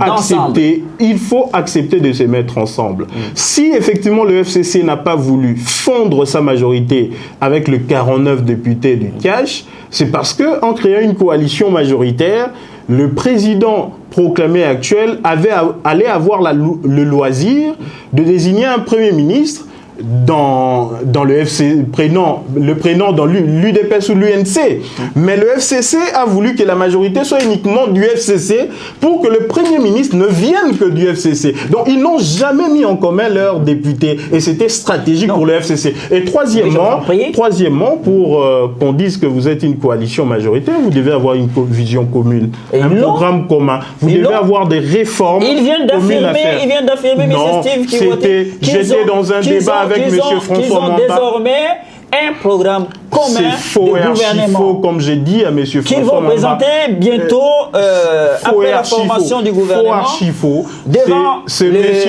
accepter de se mettre ensemble. Si effectivement le FCC n'a pas voulu fondre sa majorité avec le 49 députés du Cash, c'est parce qu'en créant une coalition majoritaire, le président proclamé actuel allait avoir le loisir de désigner un premier ministre dans le FCC, le prénom dans l'UDPS ou l'UNC. Mais le FCC a voulu que la majorité soit uniquement du FCC pour que le Premier ministre ne vienne que du FCC. Donc ils n'ont jamais mis en commun leurs députés et c'était stratégique pour le FCC. Et troisièmement, pour qu'on dise que vous êtes une coalition majoritaire, vous devez avoir une vision commune, un programme commun. Vous devez avoir des réformes communes à faire. Il vient d'affirmer, M. Steve, j'étais dans un débat avec M. François Mamba. Désormais un programme commun de gouvernement. Faux, comme j'ai dit à M. François Mamba. Qu'ils vont présenter bientôt après la formation du gouvernement devant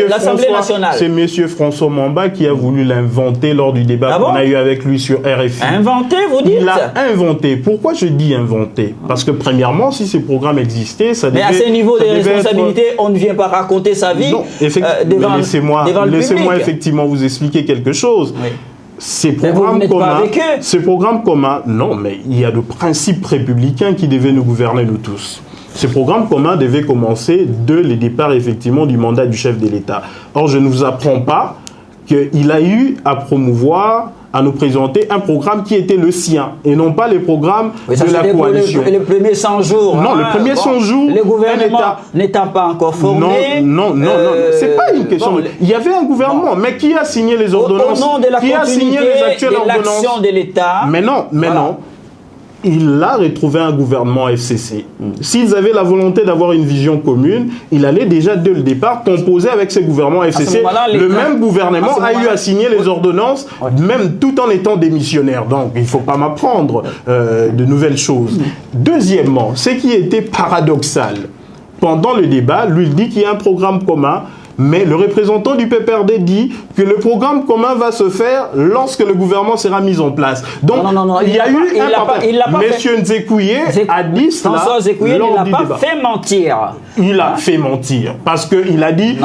l'Assemblée nationale. C'est M. François Mamba qui a voulu l'inventer lors du débat qu'on a eu avec lui sur RFI. Inventé, vous dites? Il l'a inventé. Pourquoi je dis inventé? Parce que premièrement, si ces programmes existaient, ça devait... Mais à ce niveau de responsabilité, on ne vient pas raconter sa vie devant le public. Laissez-moi effectivement vous expliquer quelque chose. Oui. Ces programmes communs, non, mais il y a de principes républicains qui devaient nous gouverner nous tous. Ces programmes communs devaient commencer dès le départ effectivement du mandat du chef de l'État. Or, je ne vous apprends pas qu'il a eu à promouvoir, à nous présenter un programme qui était le sien et non pas les programmes de la coalition. Les premiers 100 jours. Non, les premiers 100 jours. Le gouvernement n'étant pas encore formé. Non, c'est pas une question. Il y avait un gouvernement, mais qui a signé les ordonnances? Au nom de la continuité de l'action de l'État. Mais non. Il a retrouvé un gouvernement FCC. S'ils avaient la volonté d'avoir une vision commune, il allait déjà dès le départ composer avec ce gouvernement FCC. Le même gouvernement a eu à signer les ordonnances, même tout en étant démissionnaire. Donc, il ne faut pas m'apprendre de nouvelles choses. Deuxièmement, ce qui était paradoxal, pendant le débat, lui dit qu'il y a un programme commun Mais le représentant du PPRD dit que le programme commun va se faire lorsque le gouvernement sera mis en place. Donc, non, il y a eu un problème. Monsieur Nzekouye a dit cela. François Nzekouye ne l'a pas fait mentir. Il a fait mentir. Parce qu'il a dit,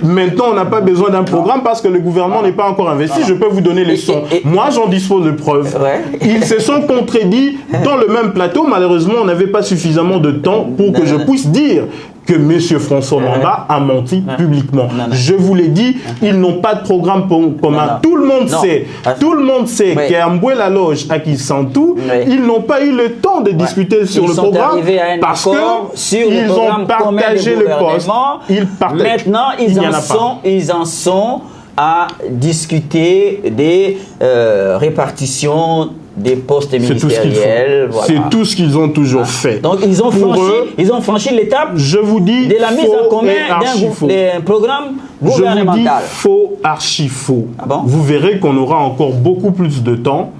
maintenant, on n'a pas besoin d'un programme parce que le gouvernement n'est pas encore investi. Je peux vous donner les sons. Moi, j'en dispose de preuves. Ils se sont contredits dans le même plateau. Malheureusement, on n'avait pas suffisamment de temps pour que je puisse dire que M. François Mamba a menti publiquement. Je vous l'ai dit, ils n'ont pas de programme commun. Tout le monde sait. Tout le monde sait qu'à Mboué-la-Loge, à Kisantou, ils n'ont pas eu le temps de discuter sur le programme parce qu'ils ont partagé le poste. Maintenant, ils en sont à discuter des répartitions des postes ministériels. C'est tout ce qu'ils ont toujours fait. Donc ils ont franchi l'étape de la mise en commun d'un programme gouvernemental. Je vous dis faux, archi faux. Vous verrez qu'on aura encore beaucoup plus de temps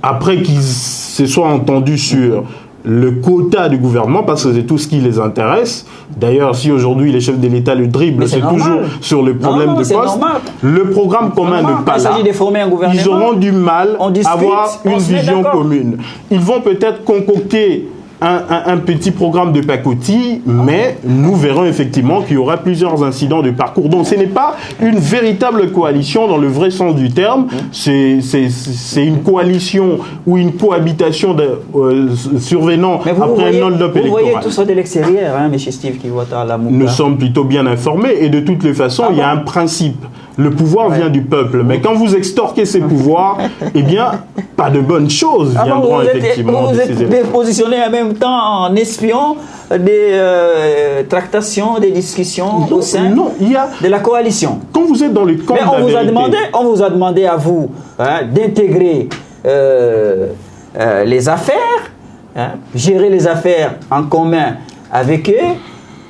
après qu'ils se soient entendus sur le quota du gouvernement, parce que c'est tout ce qui les intéresse. D'ailleurs, si aujourd'hui les chefs de l'État le dribblent, c'est toujours sur le problème de poste. Le programme commun n'est pas là. Ils auront du mal à avoir une vision commune. Ils vont peut-être concocter un petit programme de pacotille, mais nous verrons effectivement qu'il y aura plusieurs incidents de parcours. Donc ce n'est pas une véritable coalition dans le vrai sens du terme, c'est une coalition ou une cohabitation survenant après un hold-up électoral. Vous voyez tout ça de l'extérieur, hein, M. Steve Kivuata, la Mouka. Nous sommes plutôt bien informés et de toutes les façons, il y a un principe. Le pouvoir vient du peuple, mais quand vous extorquez ces pouvoirs, eh bien, pas de bonnes choses viendront effectivement. Vous êtes positionné en même temps en espion des tractations, des discussions au sein de la coalition. Quand vous êtes dans le camp de la vérité, on vous a demandé à vous d'intégrer les affaires, gérer les affaires en commun avec eux.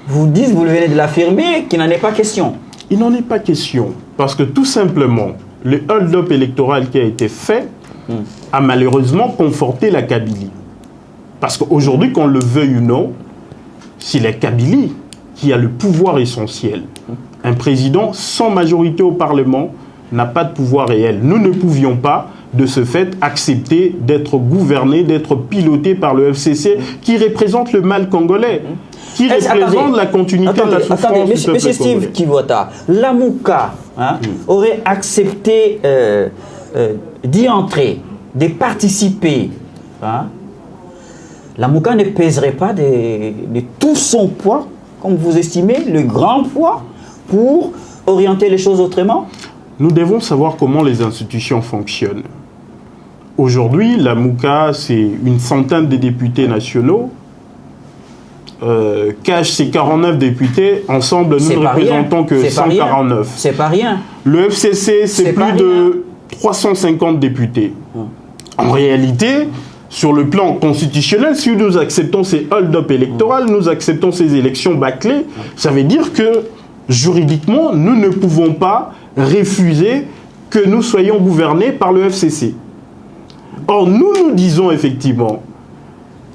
Vous venez de l'affirmer qu'il n'en est pas question. Il n'en est pas question. Parce que tout simplement, le hold-up électoral qui a été fait a malheureusement conforté la Kabylie. Parce qu'aujourd'hui, qu'on le veuille ou non, c'est la Kabylie qui a le pouvoir essentiel. Un président sans majorité au Parlement n'a pas de pouvoir réel. Nous ne pouvions pas, de ce fait, accepter d'être gouverné, d'être piloté par le FCC qui représente le mal congolais. Qui représente la continuité de la souffrance du peuple Steve congolais. Kivuata, la Mouka aurait accepté d'y entrer, de participer. La Mouka ne pèserait pas de tout son poids, comme vous estimez, le grand poids, pour orienter les choses autrement? Nous devons savoir comment les institutions fonctionnent. Aujourd'hui, la Mouka, c'est une centaine de députés nationaux. Cache ses 49 députés, ensemble nous ne représentons que 149. C'est pas rien. Le FCC, c'est plus de 350 députés. En réalité, sur le plan constitutionnel, si nous acceptons ces hold-up électoraux, nous acceptons ces élections bâclées, ça veut dire que juridiquement, nous ne pouvons pas refuser que nous soyons gouvernés par le FCC. Or, nous disons effectivement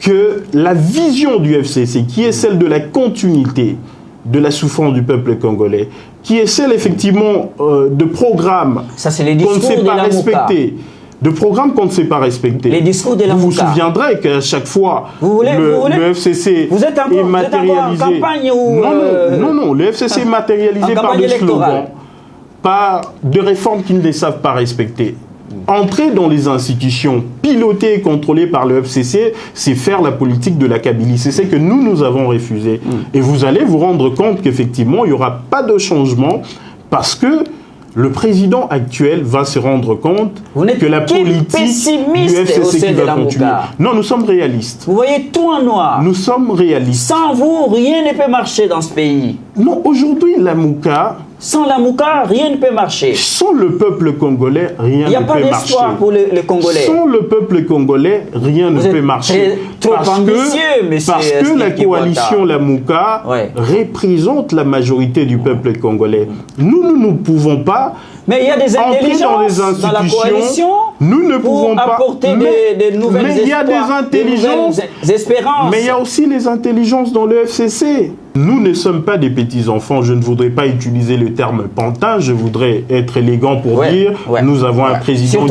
que la vision du FCC, qui est celle de la continuité de la souffrance du peuple congolais, qui est celle effectivement de programmes qu'on ne sait pas respecter, de programmes qu'on ne sait pas respecter. Les discours de la vous vous souviendrez qu'à chaque fois, le FCC est matérialisé. Vous êtes encore en campagne ou non, le FCC est matérialisé par des slogans, par des réformes qu'ils ne savent pas respecter. Entrer dans les institutions pilotées et contrôlées par le FCC, c'est faire la politique de la Kabylie. C'est ce que nous avons refusé. Et vous allez vous rendre compte qu'effectivement, il n'y aura pas de changement parce que le président actuel va se rendre compte que la politique du FCC qui va continuer. Non, nous sommes réalistes. Vous voyez tout en noir. Nous sommes réalistes. Sans vous, rien ne peut marcher dans ce pays. Non, aujourd'hui, la Mouka... Sans la Mouka, rien ne peut marcher. Sans le peuple congolais, rien ne peut marcher. Il n'y a pas d'espoir pour les Congolais. Sans le peuple congolais, rien ne peut marcher. Trop ambitieux, monsieur. Parce que la coalition La Mouka représente la majorité du peuple congolais. Nous ne pouvons pas... Mais il y a des intelligences dans la coalition. Nous ne pouvons pas apporter des nouvelles espérances. Mais il y a des intelligences. Mais il y a aussi les intelligences dans le FCC. Nous ne sommes pas des petits-enfants. Je ne voudrais pas utiliser le terme pantin. Je voudrais être élégant pour dire nous avons un président,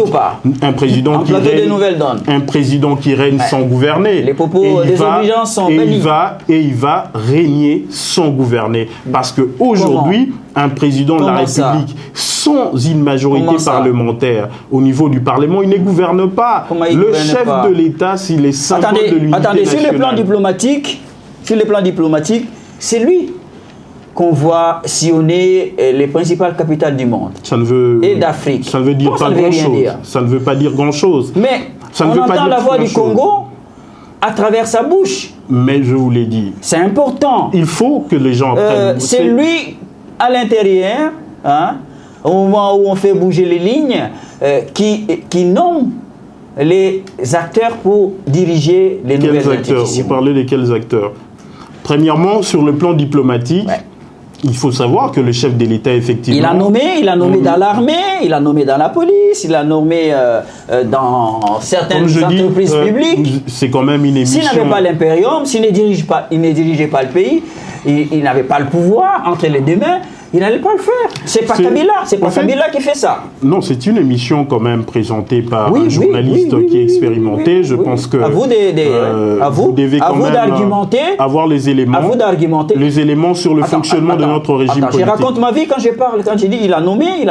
un président qui règne sans gouverner. Les propos désobligeants sont bannis. Il va régner sans gouverner. Parce qu'aujourd'hui, un président de la République sans une majorité parlementaire au niveau du Parlement, il ne gouverne pas. Le chef de l'État, s'il est symbole de l'unité nationale. Sur le plan diplomatique, c'est lui qu'on voit sillonner les principales capitales du monde et d'Afrique. Ça ne veut dire pas grand-chose. Ça ne veut pas dire grand-chose. Mais on entend la voix du Congo à travers sa bouche. Mais je vous l'ai dit. C'est important. Il faut que les gens apprennent. C'est lui, à l'intérieur, au moment où on fait bouger les lignes, qui nomme les acteurs pour diriger les nouvelles institutions. Vous parlez de quels acteurs? Premièrement, sur le plan diplomatique, il faut savoir que le chef de l'État, effectivement... Il a nommé dans l'armée, il a nommé dans la police, il a nommé dans certaines entreprises publiques. C'est quand même une émission... S'il n'avait pas l'impérium, s'il ne dirigeait pas le pays, il n'avait pas le pouvoir entre les deux mains, il n'allait pas le faire. C'est pas Kabila, Kabila qui fait ça. Non, c'est une émission quand même présentée par un journaliste qui est expérimenté. Je pense que vous devez quand même avoir les éléments. À vous d'argumenter. Les éléments sur le fonctionnement de notre régime politique. Je raconte ma vie quand je parle, quand j'ai dit il a nommé.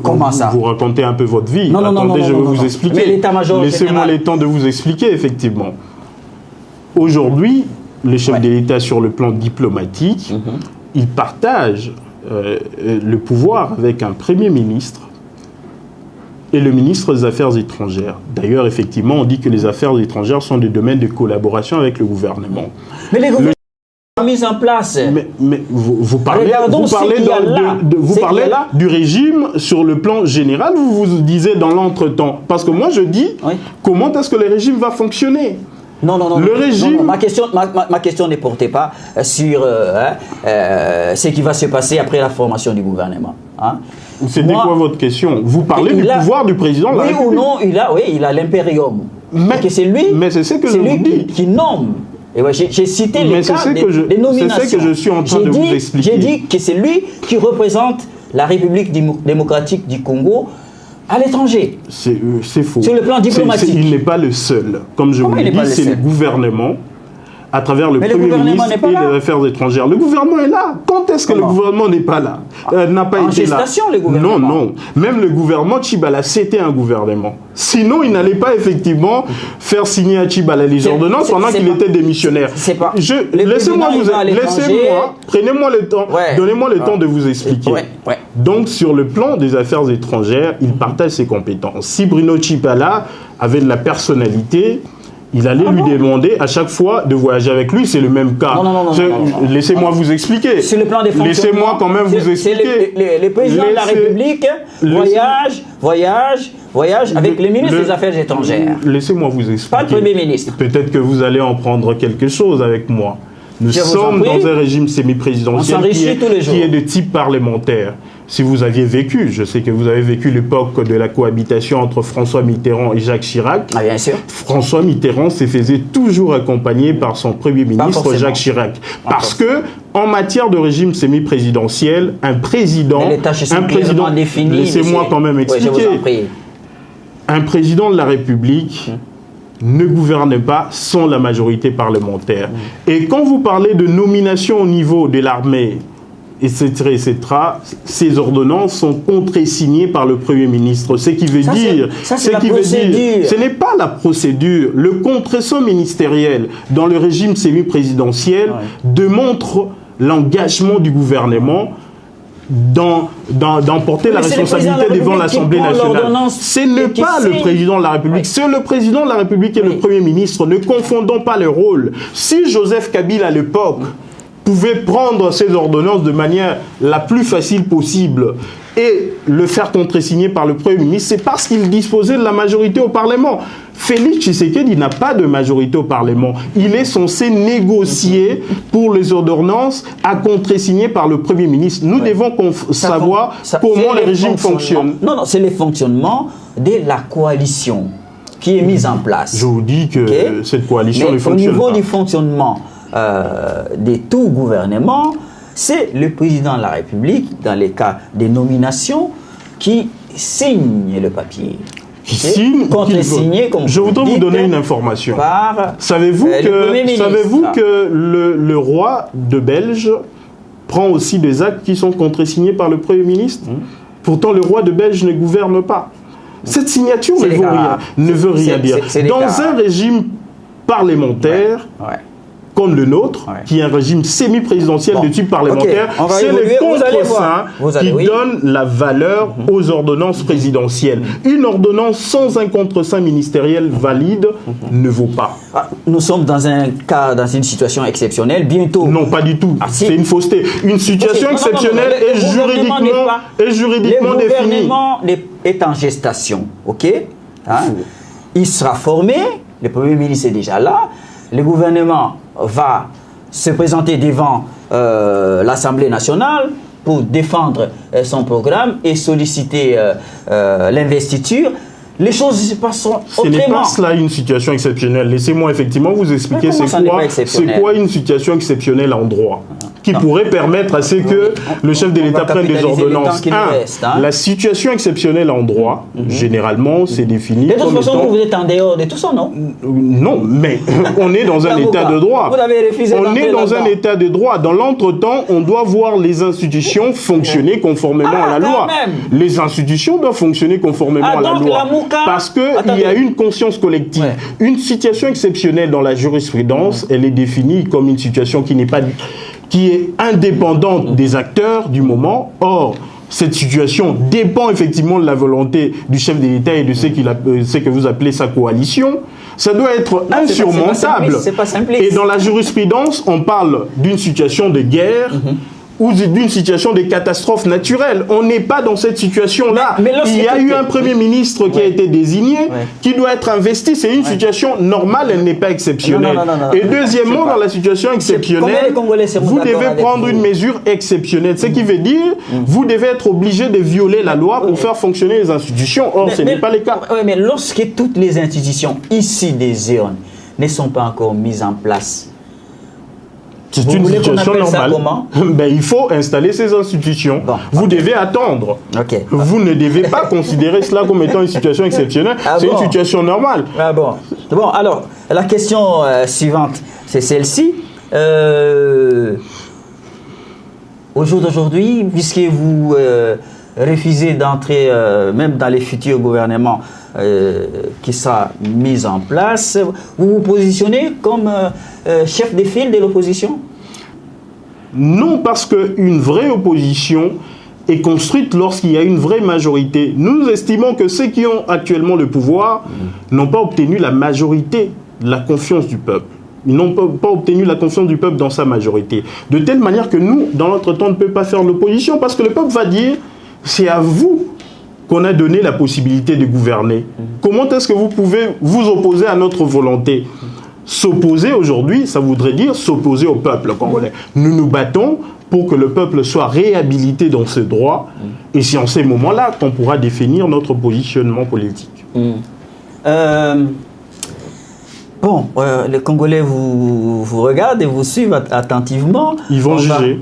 Comment ça? Vous racontez un peu votre vie. Attendez, je vais vous expliquer. Mais l'état-major laissez-moi le temps de vous expliquer, effectivement. Aujourd'hui, le chef de l'État sur le plan diplomatique, il partage le pouvoir avec un Premier ministre et le ministre des Affaires étrangères. D'ailleurs, effectivement, on dit que les affaires étrangères sont des domaines de collaboration avec le gouvernement. Mais les gouvernements sont mis en place. Mais vous parlez du régime sur le plan général, vous disiez dans l'entretemps. Parce que moi, je dis, comment est-ce que le régime va fonctionner? Non. Ma question ne portait pas sur ce qui va se passer après la formation du gouvernement. C'était quoi votre question? Vous parlez du pouvoir du président de la République? Oui ou non, il a l'impérium. C'est lui, qui nomme. J'ai cité les cas des nominations. C'est ce que je suis en train de vous expliquer. J'ai dit que c'est lui qui représente la République démocratique du Congo à l'étranger. C'est faux. Sur le plan diplomatique. Il n'est pas le seul. Comme je vous l'ai dit, c'est le gouvernement, à travers le Premier ministre et les Affaires étrangères. Le gouvernement est là. Quand est-ce que le gouvernement n'est pas là? N'a pas été là. Le gouvernement. Non. Même le gouvernement Tchibala, c'était un gouvernement. Sinon, il n'allait pas effectivement faire signer à Tchibala les ordonnances pendant qu'il était démissionnaire. Laissez-moi, prenez-moi le temps, donnez-moi le temps de vous expliquer. Donc, sur le plan des affaires étrangères, il partage ses compétences. Si Bruno Tchibala avait de la personnalité, il allait lui demander à chaque fois de voyager avec lui. C'est le même cas. Laissez-moi vous expliquer. Sur le plan des fonctionnements, laissez-moi quand même vous expliquer. Les présidents de la République voyagent avec les ministres des Affaires étrangères. Laissez-moi vous expliquer. Pas le Premier ministre. Peut-être que vous allez en prendre quelque chose avec moi. Nous sommes dans un régime semi-présidentiel qui est de type parlementaire. Si vous aviez vécu, je sais que vous avez vécu l'époque de la cohabitation entre François Mitterrand et Jacques Chirac. Ah, bien sûr. François Mitterrand se faisait toujours accompagner par son Premier ministre Jacques Chirac. Parce que, en matière de régime semi-présidentiel, un président, laissez-moi quand même expliquer, un président de la République ne gouverne pas sans la majorité parlementaire. Et quand vous parlez de nomination au niveau de l'armée, etc., ces ordonnances sont contre-signées par le Premier ministre. Ce qui veut dire, ce n'est pas la procédure. Le contre-sign ministériel dans le régime semi-présidentiel démontre l'engagement du gouvernement d'emporter la responsabilité devant l'Assemblée nationale. Ce n'est pas le président de la République, c'est le président de la République et le Premier ministre. Ne confondons pas les rôles. Si Joseph Kabila à l'époque pouvait prendre ces ordonnances de manière la plus facile possible et le faire contresigner par le Premier ministre, c'est parce qu'il disposait de la majorité au Parlement. Félix Tshisekedi n'a pas de majorité au Parlement. Il est censé négocier pour les ordonnances à contresigner par le Premier ministre. Nous devons savoir comment le régime fonctionne. Non, c'est le fonctionnement de la coalition qui est mise en place. Je vous dis que cette coalition ne fonctionne pas. Au niveau du fonctionnement de tout gouvernement, c'est le président de la République, dans les cas des nominations, qui signe le papier. Contre-signé, comme je voudrais vous donner une information. Savez-vous que le roi de Belge prend aussi des actes qui sont contre-signés par le Premier ministre? Pourtant, le roi de Belge ne gouverne pas. Cette signature ne veut rien dire. Dans un régime parlementaire, comme le nôtre, qui est un régime semi-présidentiel de type parlementaire, c'est les contre-seins qui donnent la valeur aux ordonnances présidentielles. Une ordonnance sans un contre-seing ministériel valide ne vaut pas. Nous sommes dans un cas, dans une situation exceptionnelle. Bientôt... Non, pas du tout. C'est une fausseté. Une situation exceptionnelle est juridiquement définie. Le gouvernement est en gestation. OK? Il sera formé. Le Premier ministre est déjà là. Le gouvernement va se présenter devant l'Assemblée nationale pour défendre son programme et solliciter l'investiture. Les choses se passeront autrement. Ce n'est pas cela une situation exceptionnelle. Laissez-moi effectivement vous expliquer c'est quoi une situation exceptionnelle en droit qui pourrait permettre à ce que le chef de l'État prenne des ordonnances. La situation exceptionnelle en droit, généralement, c'est défini de toute façon, vous êtes en dehors de tout ça, non? Non, mais on est dans un état de droit. Vous avez refusé on est dans un état de droit. Dans l'entretemps, on doit voir les institutions fonctionner conformément à la loi. Les institutions doivent fonctionner conformément à la loi. Parce qu'il y a une conscience collective. Une situation exceptionnelle dans la jurisprudence, elle est définie comme une situation qui est indépendante des acteurs du moment. Or, cette situation dépend effectivement de la volonté du chef de l'État et de ce que vous appelez sa coalition. Ça doit être insurmontable. C'est pas simpliste. Et dans la jurisprudence, on parle d'une situation de guerre, ou d'une situation de catastrophe naturelle. On n'est pas dans cette situation-là. Il y a eu un Premier ministre qui a été désigné, qui doit être investi. C'est une situation normale, elle n'est pas exceptionnelle. Et deuxièmement, dans la situation exceptionnelle, vous devez prendre une mesure exceptionnelle. Ce qui veut dire, vous devez être obligé de violer la loi pour faire fonctionner les institutions. Or, ce n'est pas le cas. Oui, mais lorsque toutes les institutions ici des urnes ne sont pas encore mises en place, c'est une situation normale. Il faut installer ces institutions. Vous devez attendre. Vous ne devez pas considérer cela comme étant une situation exceptionnelle. C'est une situation normale. Bon, alors, la question suivante, c'est celle-ci. Au jour d'aujourd'hui, puisque vous refusez d'entrer même dans les futurs gouvernements qui sera mis en place, vous vous positionnez comme chef de file de l'opposition? Non, parce qu'une vraie opposition est construite lorsqu'il y a une vraie majorité. Nous estimons que ceux qui ont actuellement le pouvoir n'ont pas obtenu la majorité, la confiance du peuple. Ils n'ont pas obtenu la confiance du peuple dans sa majorité. De telle manière que nous, dans notre temps, on ne peut pas faire l'opposition parce que le peuple va dire c'est à vous qu'on a donné la possibilité de gouverner. Comment est-ce que vous pouvez vous opposer à notre volonté? S'opposer aujourd'hui, ça voudrait dire s'opposer au peuple congolais. Nous nous battons pour que le peuple soit réhabilité dans ses droits. Et c'est en ces moments-là qu'on pourra définir notre positionnement politique. Les Congolais vous regardent et vous suivent attentivement. Ils vont juger.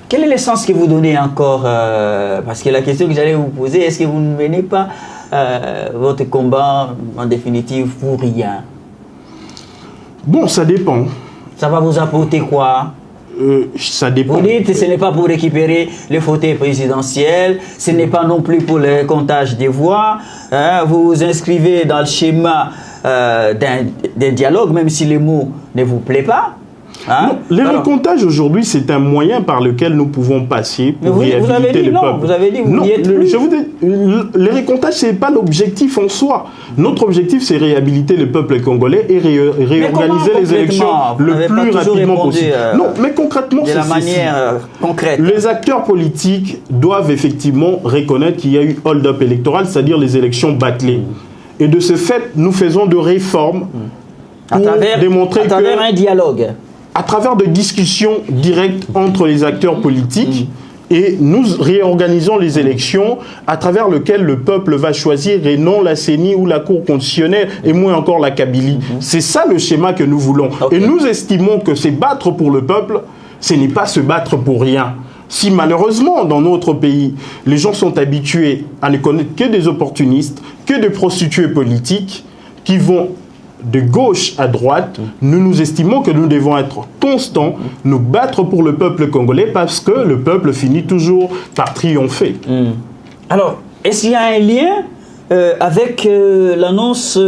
Quel est le sens que vous donnez encore parce que la question que j'allais vous poser, est-ce que vous ne menez pas votre combat en définitive pour rien? Bon, ça dépend. Ça va vous apporter quoi? Ça dépend. Vous dites que ce n'est pas pour récupérer le fauteuil présidentiel, ce n'est pas non plus pour le comptage des voix. Vous vous inscrivez dans le schéma d'un dialogue, même si les mots ne vous plaisent pas. Non, les recomptages aujourd'hui, c'est un moyen par lequel nous pouvons passer pour réhabiliter le peuple. Vous avez dit vous n'y êtes plus. Les recomptages, ce n'est pas l'objectif en soi. Notre objectif, c'est réhabiliter le peuple congolais et réorganiser les élections le plus rapidement possible. Non, mais concrètement, de la manière concrète. Les acteurs politiques doivent effectivement reconnaître qu'il y a eu hold-up électoral, c'est-à-dire les élections bâclées. Et de ce fait, nous faisons de réformes pour démontrer à travers un dialogue. À travers des discussions directes entre les acteurs politiques, et nous réorganisons les élections à travers lesquelles le peuple va choisir et non la CENI ou la Cour constitutionnelle et moins encore la Kabylie. C'est ça le schéma que nous voulons. Et nous estimons que c'est battre pour le peuple, ce n'est pas se battre pour rien. Si malheureusement, dans notre pays, les gens sont habitués à ne connaître que des opportunistes, que des prostituées politiques qui vont de gauche à droite, nous estimons que nous devons être constants, nous battre pour le peuple congolais parce que le peuple finit toujours par triompher. Alors, est-ce qu'il y a un lien avec l'annonce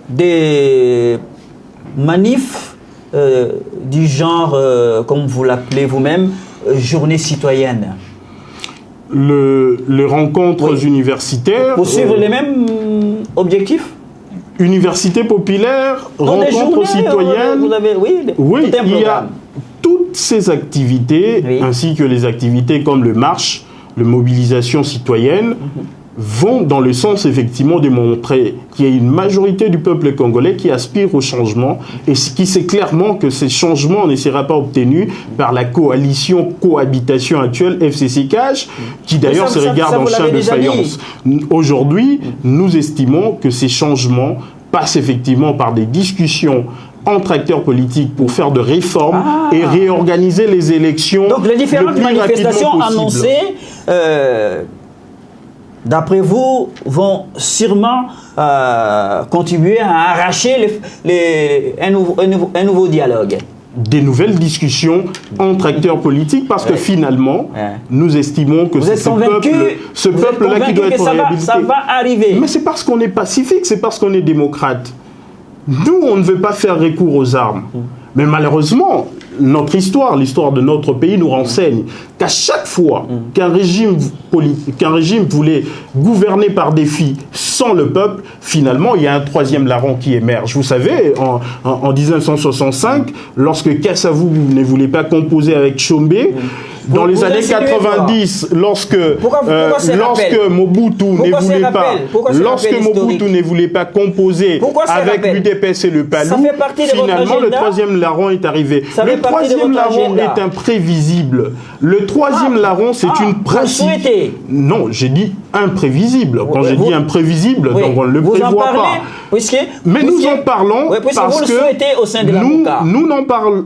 des manifs du genre, comme vous l'appelez vous-même, journée citoyenne? Les rencontres universitaires... Pour suivre les mêmes objectifs? Université populaire, rencontres citoyennes, oui, il y a toutes ces activités, ainsi que les activités comme le marche, la mobilisation citoyenne, vont dans le sens effectivement de montrer qu'il y a une majorité du peuple congolais qui aspire au changement et qui sait clairement que ces changements ne seront pas obtenus par la cohabitation actuelle FCC-CAJ, qui d'ailleurs se regarde en chien de faïence. Aujourd'hui, nous estimons que ces changements passent effectivement par des discussions entre acteurs politiques pour faire de réformes et réorganiser les élections. Donc les différentes manifestations annoncées d'après vous, vont sûrement contribuer à arracher un nouveau dialogue. Des nouvelles discussions entre acteurs politiques parce que finalement, nous estimons que c'est ce peuple-là qui doit être réhabilité. Ça va arriver. Mais c'est parce qu'on est pacifique, c'est parce qu'on est démocrate. Nous, on ne veut pas faire recours aux armes. Mais malheureusement, notre histoire, l'histoire de notre pays nous renseigne qu'à chaque fois qu'un régime voulait gouverner par défi sans le peuple, finalement, il y a un troisième larron qui émerge. Vous savez, en 1965, lorsque Kassavou ne voulait pas composer avec Tshombe, dans les années 90, lorsque Mobutu ne voulait pas composer avec l'UDPS et le PALU, finalement le troisième larron est arrivé. Le troisième larron est imprévisible. Le troisième larron, c'est une pratique. Non, j'ai dit imprévisible. Quand j'ai dit imprévisible, donc on ne le prévoit pas. Mais nous en parlons parce que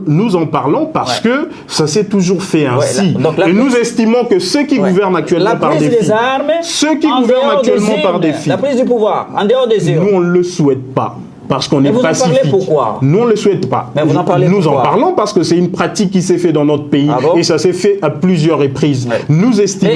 nous en parlons parce que ça s'est toujours fait ainsi. Et nous estimons que ceux qui gouvernent actuellement par défi, la prise du pouvoir, en dehors des urnes, nous on ne le souhaite pas. Parce qu'on est pacifique. Pourquoi? Nous, on ne le souhaite pas. Mais vous en parlez nous en parlons parce que c'est une pratique qui s'est faite dans notre pays et ça s'est fait à plusieurs reprises. Nous estimons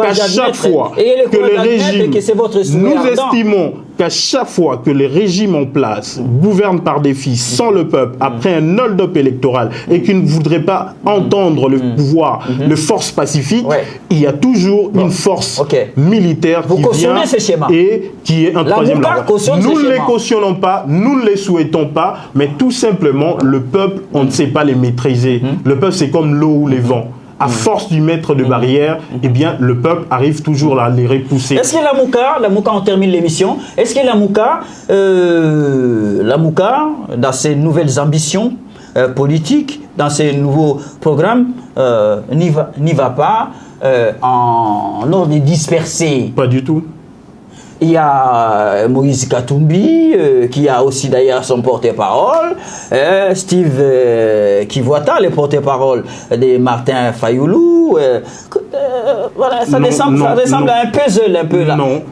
qu'à chaque fois que les régimes... Nous estimons qu'à chaque fois que les régimes en place gouvernent par défi sans le peuple, après un hold-up électoral et qu'ils ne voudraient pas entendre le pouvoir, le force pacifique, il y a toujours une force militaire qui vient et qui est un troisième larron. Nous ne les cautionnons pas, nous ne les souhaitons pas, mais tout simplement, le peuple, on ne sait pas les maîtriser. Le peuple, c'est comme l'eau ou les vents. À force du maître de barrière, eh bien, le peuple arrive toujours à les repousser. Est-ce que la Mouka, on termine l'émission, est-ce que la Mouka, dans ses nouvelles ambitions politiques, dans ses nouveaux programmes, n'y va pas en ordre dispersé? Pas du tout. Il y a Moïse Katumbi, qui a aussi d'ailleurs son porte-parole, Steve Kivuata, le porte-parole de Martin Fayoulou. Voilà, ça ressemble à un puzzle, un peu là. Non.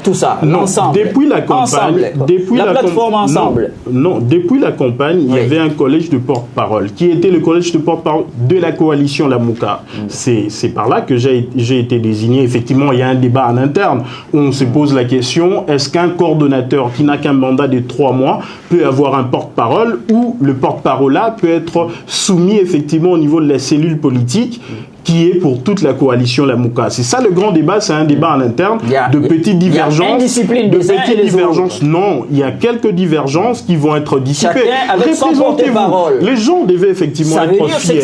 Tout ça, l'ensemble. Depuis la campagne, la plateforme ensemble. Non, depuis la campagne, il y avait un collège de porte-parole qui était le collège de porte-parole de la coalition La Mouka. C'est par là que j'ai été désigné. Effectivement, il y a un débat en interne où on se pose la question, est-ce qu'un coordonnateur qui n'a qu'un mandat de 3 mois peut avoir un porte-parole ou le porte-parole là peut être soumis effectivement au niveau de la cellule politique qui est pour toute la coalition La Mouka. C'est ça le grand débat, c'est un débat en interne de petites divergences. Non, il y a quelques divergences qui vont être dissipées. Représentez-vous. Les gens devaient effectivement être fiers.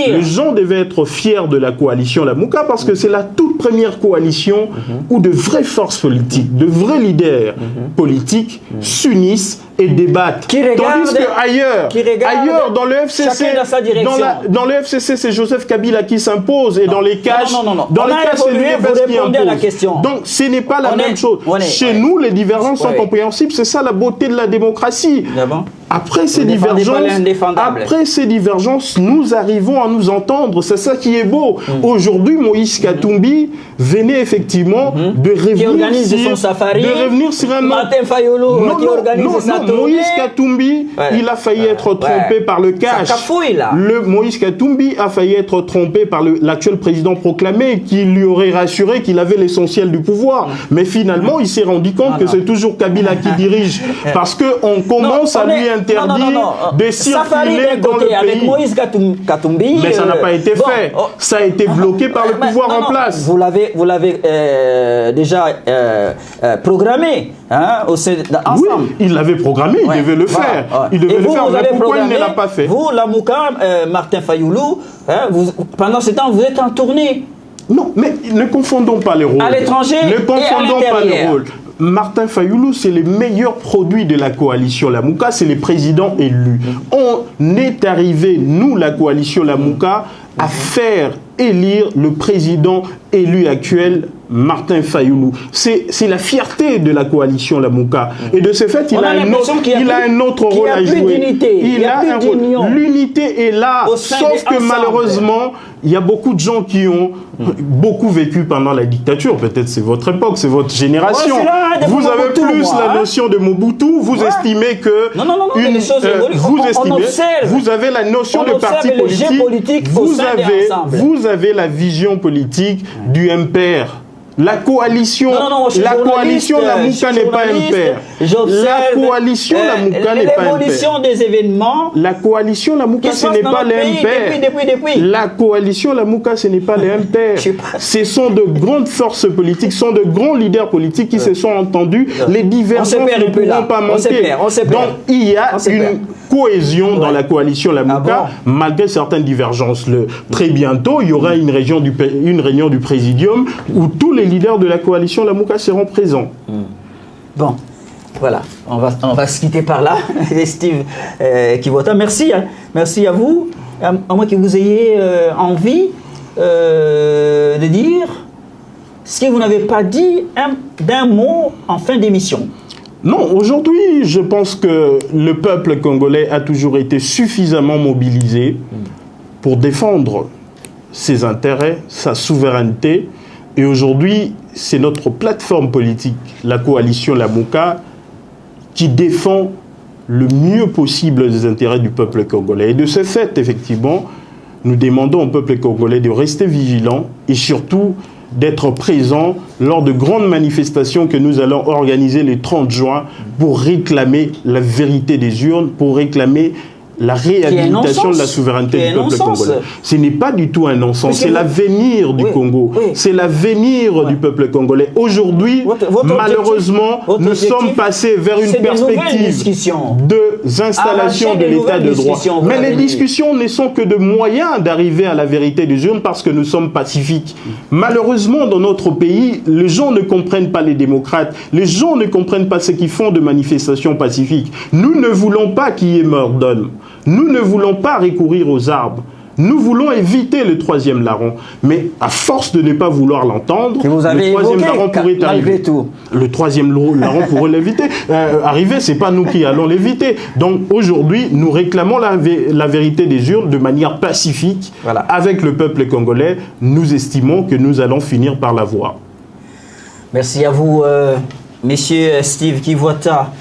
Les gens devaient être fiers de la coalition La Mouka parce que c'est la toute première coalition où de vraies forces politiques, de vrais leaders politiques s'unissent et débattent. Tandis qu'ailleurs, dans le FCC, dans le FCC, c'est Joseph Kabila qui s'impose et dans les caches, c'est l'UDPS qui impose. Donc ce n'est pas la même chose. Chez nous, les divergences sont compréhensibles. C'est ça la beauté de la démocratie. Après ces divergences, nous arrivons à nous entendre. C'est ça qui est beau. Aujourd'hui, Moïse Katumbi venait effectivement de revenir sur un Martin Fayulu qui organise sa tournée. Moïse Katumbi, il a failli être trompé par le cash. Moïse Katumbi a failli être trompé par l'actuel président proclamé qui lui aurait rassuré qu'il avait l'essentiel du pouvoir. Mais finalement, il s'est rendu compte que c'est toujours Kabila qui dirige parce qu'on commence à lui interdire de circuler dans le pays. Avec Moïse Katumbi, mais ça n'a pas été fait. Ça a été bloqué par le pouvoir en place. Vous l'avez déjà programmé ensemble. Oui, il l'avait programmé, il devait le faire. Il devait le faire, mais pourquoi il ne l'a pas fait? Vous, la Mouka, Martin Fayulu, pendant ce temps, vous êtes en tournée. Non, mais ne confondons pas les rôles. À l'étranger et à l'intérieur. Ne confondons pas les rôles. Martin Fayulu, c'est le meilleur produit de la coalition Lamouka, c'est les présidents élus. On est arrivé, nous, la coalition Lamouka, à faire élire le président élu actuel, Martin Fayulu. C'est la fierté de la coalition Lamouka. Et de ce fait, il a un autre rôle à jouer. Il a un rôle. L'unité est là, sauf que malheureusement, il y a beaucoup de gens qui ont beaucoup vécu pendant la dictature. Peut-être c'est votre époque, c'est votre génération. Vous avez plus la notion de Mobutu. Vous estimez que vous avez la notion de parti politique. Vous avez la vision politique du MPR. La coalition Lamouka n'est pas impair. La coalition Lamouka n'est pas impair. L'évolution des événements. La coalition Lamouka, ce n'est pas l'impair. La coalition Lamouka, ce n'est pas l'impair. Ce sont de grandes forces politiques, ce sont de grands leaders politiques qui se sont entendus. Les divergences ne pourront pas manquer. Donc il y a une cohésion dans la coalition Lamouka, malgré certaines divergences. Très bientôt, il y aura une réunion du Présidium où tous les leaders de la coalition Lamouka seront présents. Bon, voilà, on va se quitter par là. Steve Kivota, merci. Merci à vous. À moins que vous ayez envie de dire ce que vous n'avez pas dit d'un mot en fin d'émission. Non, aujourd'hui, je pense que le peuple congolais a toujours été suffisamment mobilisé pour défendre ses intérêts, sa souveraineté. Et aujourd'hui, c'est notre plateforme politique, la coalition Lamouka, qui défend le mieux possible les intérêts du peuple congolais. Et de ce fait, effectivement, nous demandons au peuple congolais de rester vigilant et surtout d'être présent lors de grandes manifestations que nous allons organiser le 30 juin pour réclamer la vérité des urnes, pour réclamer la réhabilitation de la souveraineté du peuple congolais. Ce n'est pas du tout un non-sens, c'est l'avenir du Congo. C'est l'avenir du peuple congolais. Aujourd'hui, malheureusement, nous sommes passés vers une perspective d'installation de l'état de droit. Mais les discussions ne sont que de moyens d'arriver à la vérité des urnes parce que nous sommes pacifiques. Malheureusement, dans notre pays, les gens ne comprennent pas les démocrates. Les gens ne comprennent pas ceux qui font de manifestations pacifiques. Nous ne voulons pas qu'il y ait mort d'homme. Nous ne voulons pas recourir aux armes. Nous voulons éviter le troisième larron. Mais à force de ne pas vouloir l'entendre, le troisième larron pourrait arriver. Le troisième larron pourrait l'éviter. Arriver, ce n'est pas nous qui allons l'éviter. Donc aujourd'hui, nous réclamons la vérité des urnes de manière pacifique. Voilà. Avec le peuple congolais, nous estimons que nous allons finir par l'avoir. Merci à vous, Monsieur Steve Kivota,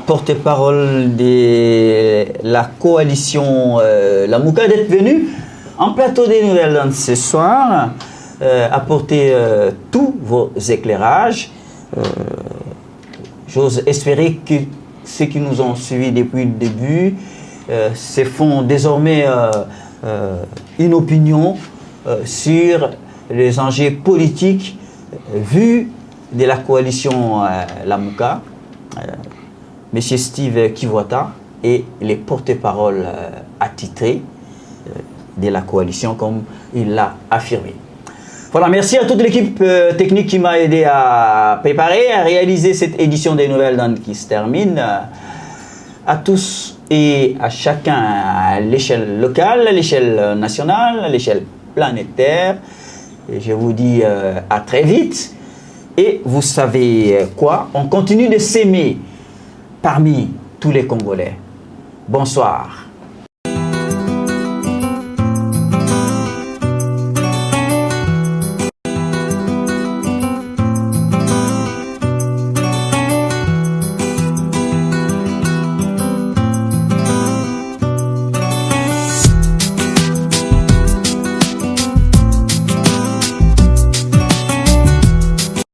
porte-parole de la coalition Lamouka, d'être venu en plateau des Nouvelles Donnes ce soir, apporter tous vos éclairages. J'ose espérer que ceux qui nous ont suivis depuis le début se font désormais une opinion sur les enjeux politiques vus de la coalition Lamouka. Monsieur Steve Kivota et les porte-paroles attitrés de la coalition, comme il l'a affirmé. Voilà, merci à toute l'équipe technique qui m'a aidé à préparer, à réaliser cette édition des Nouvelles Donnes qui se termine. à tous et à chacun à l'échelle locale, à l'échelle nationale, à l'échelle planétaire. Et je vous dis à très vite. Et vous savez quoi? On continue de s'aimer parmi tous les Congolais. Bonsoir.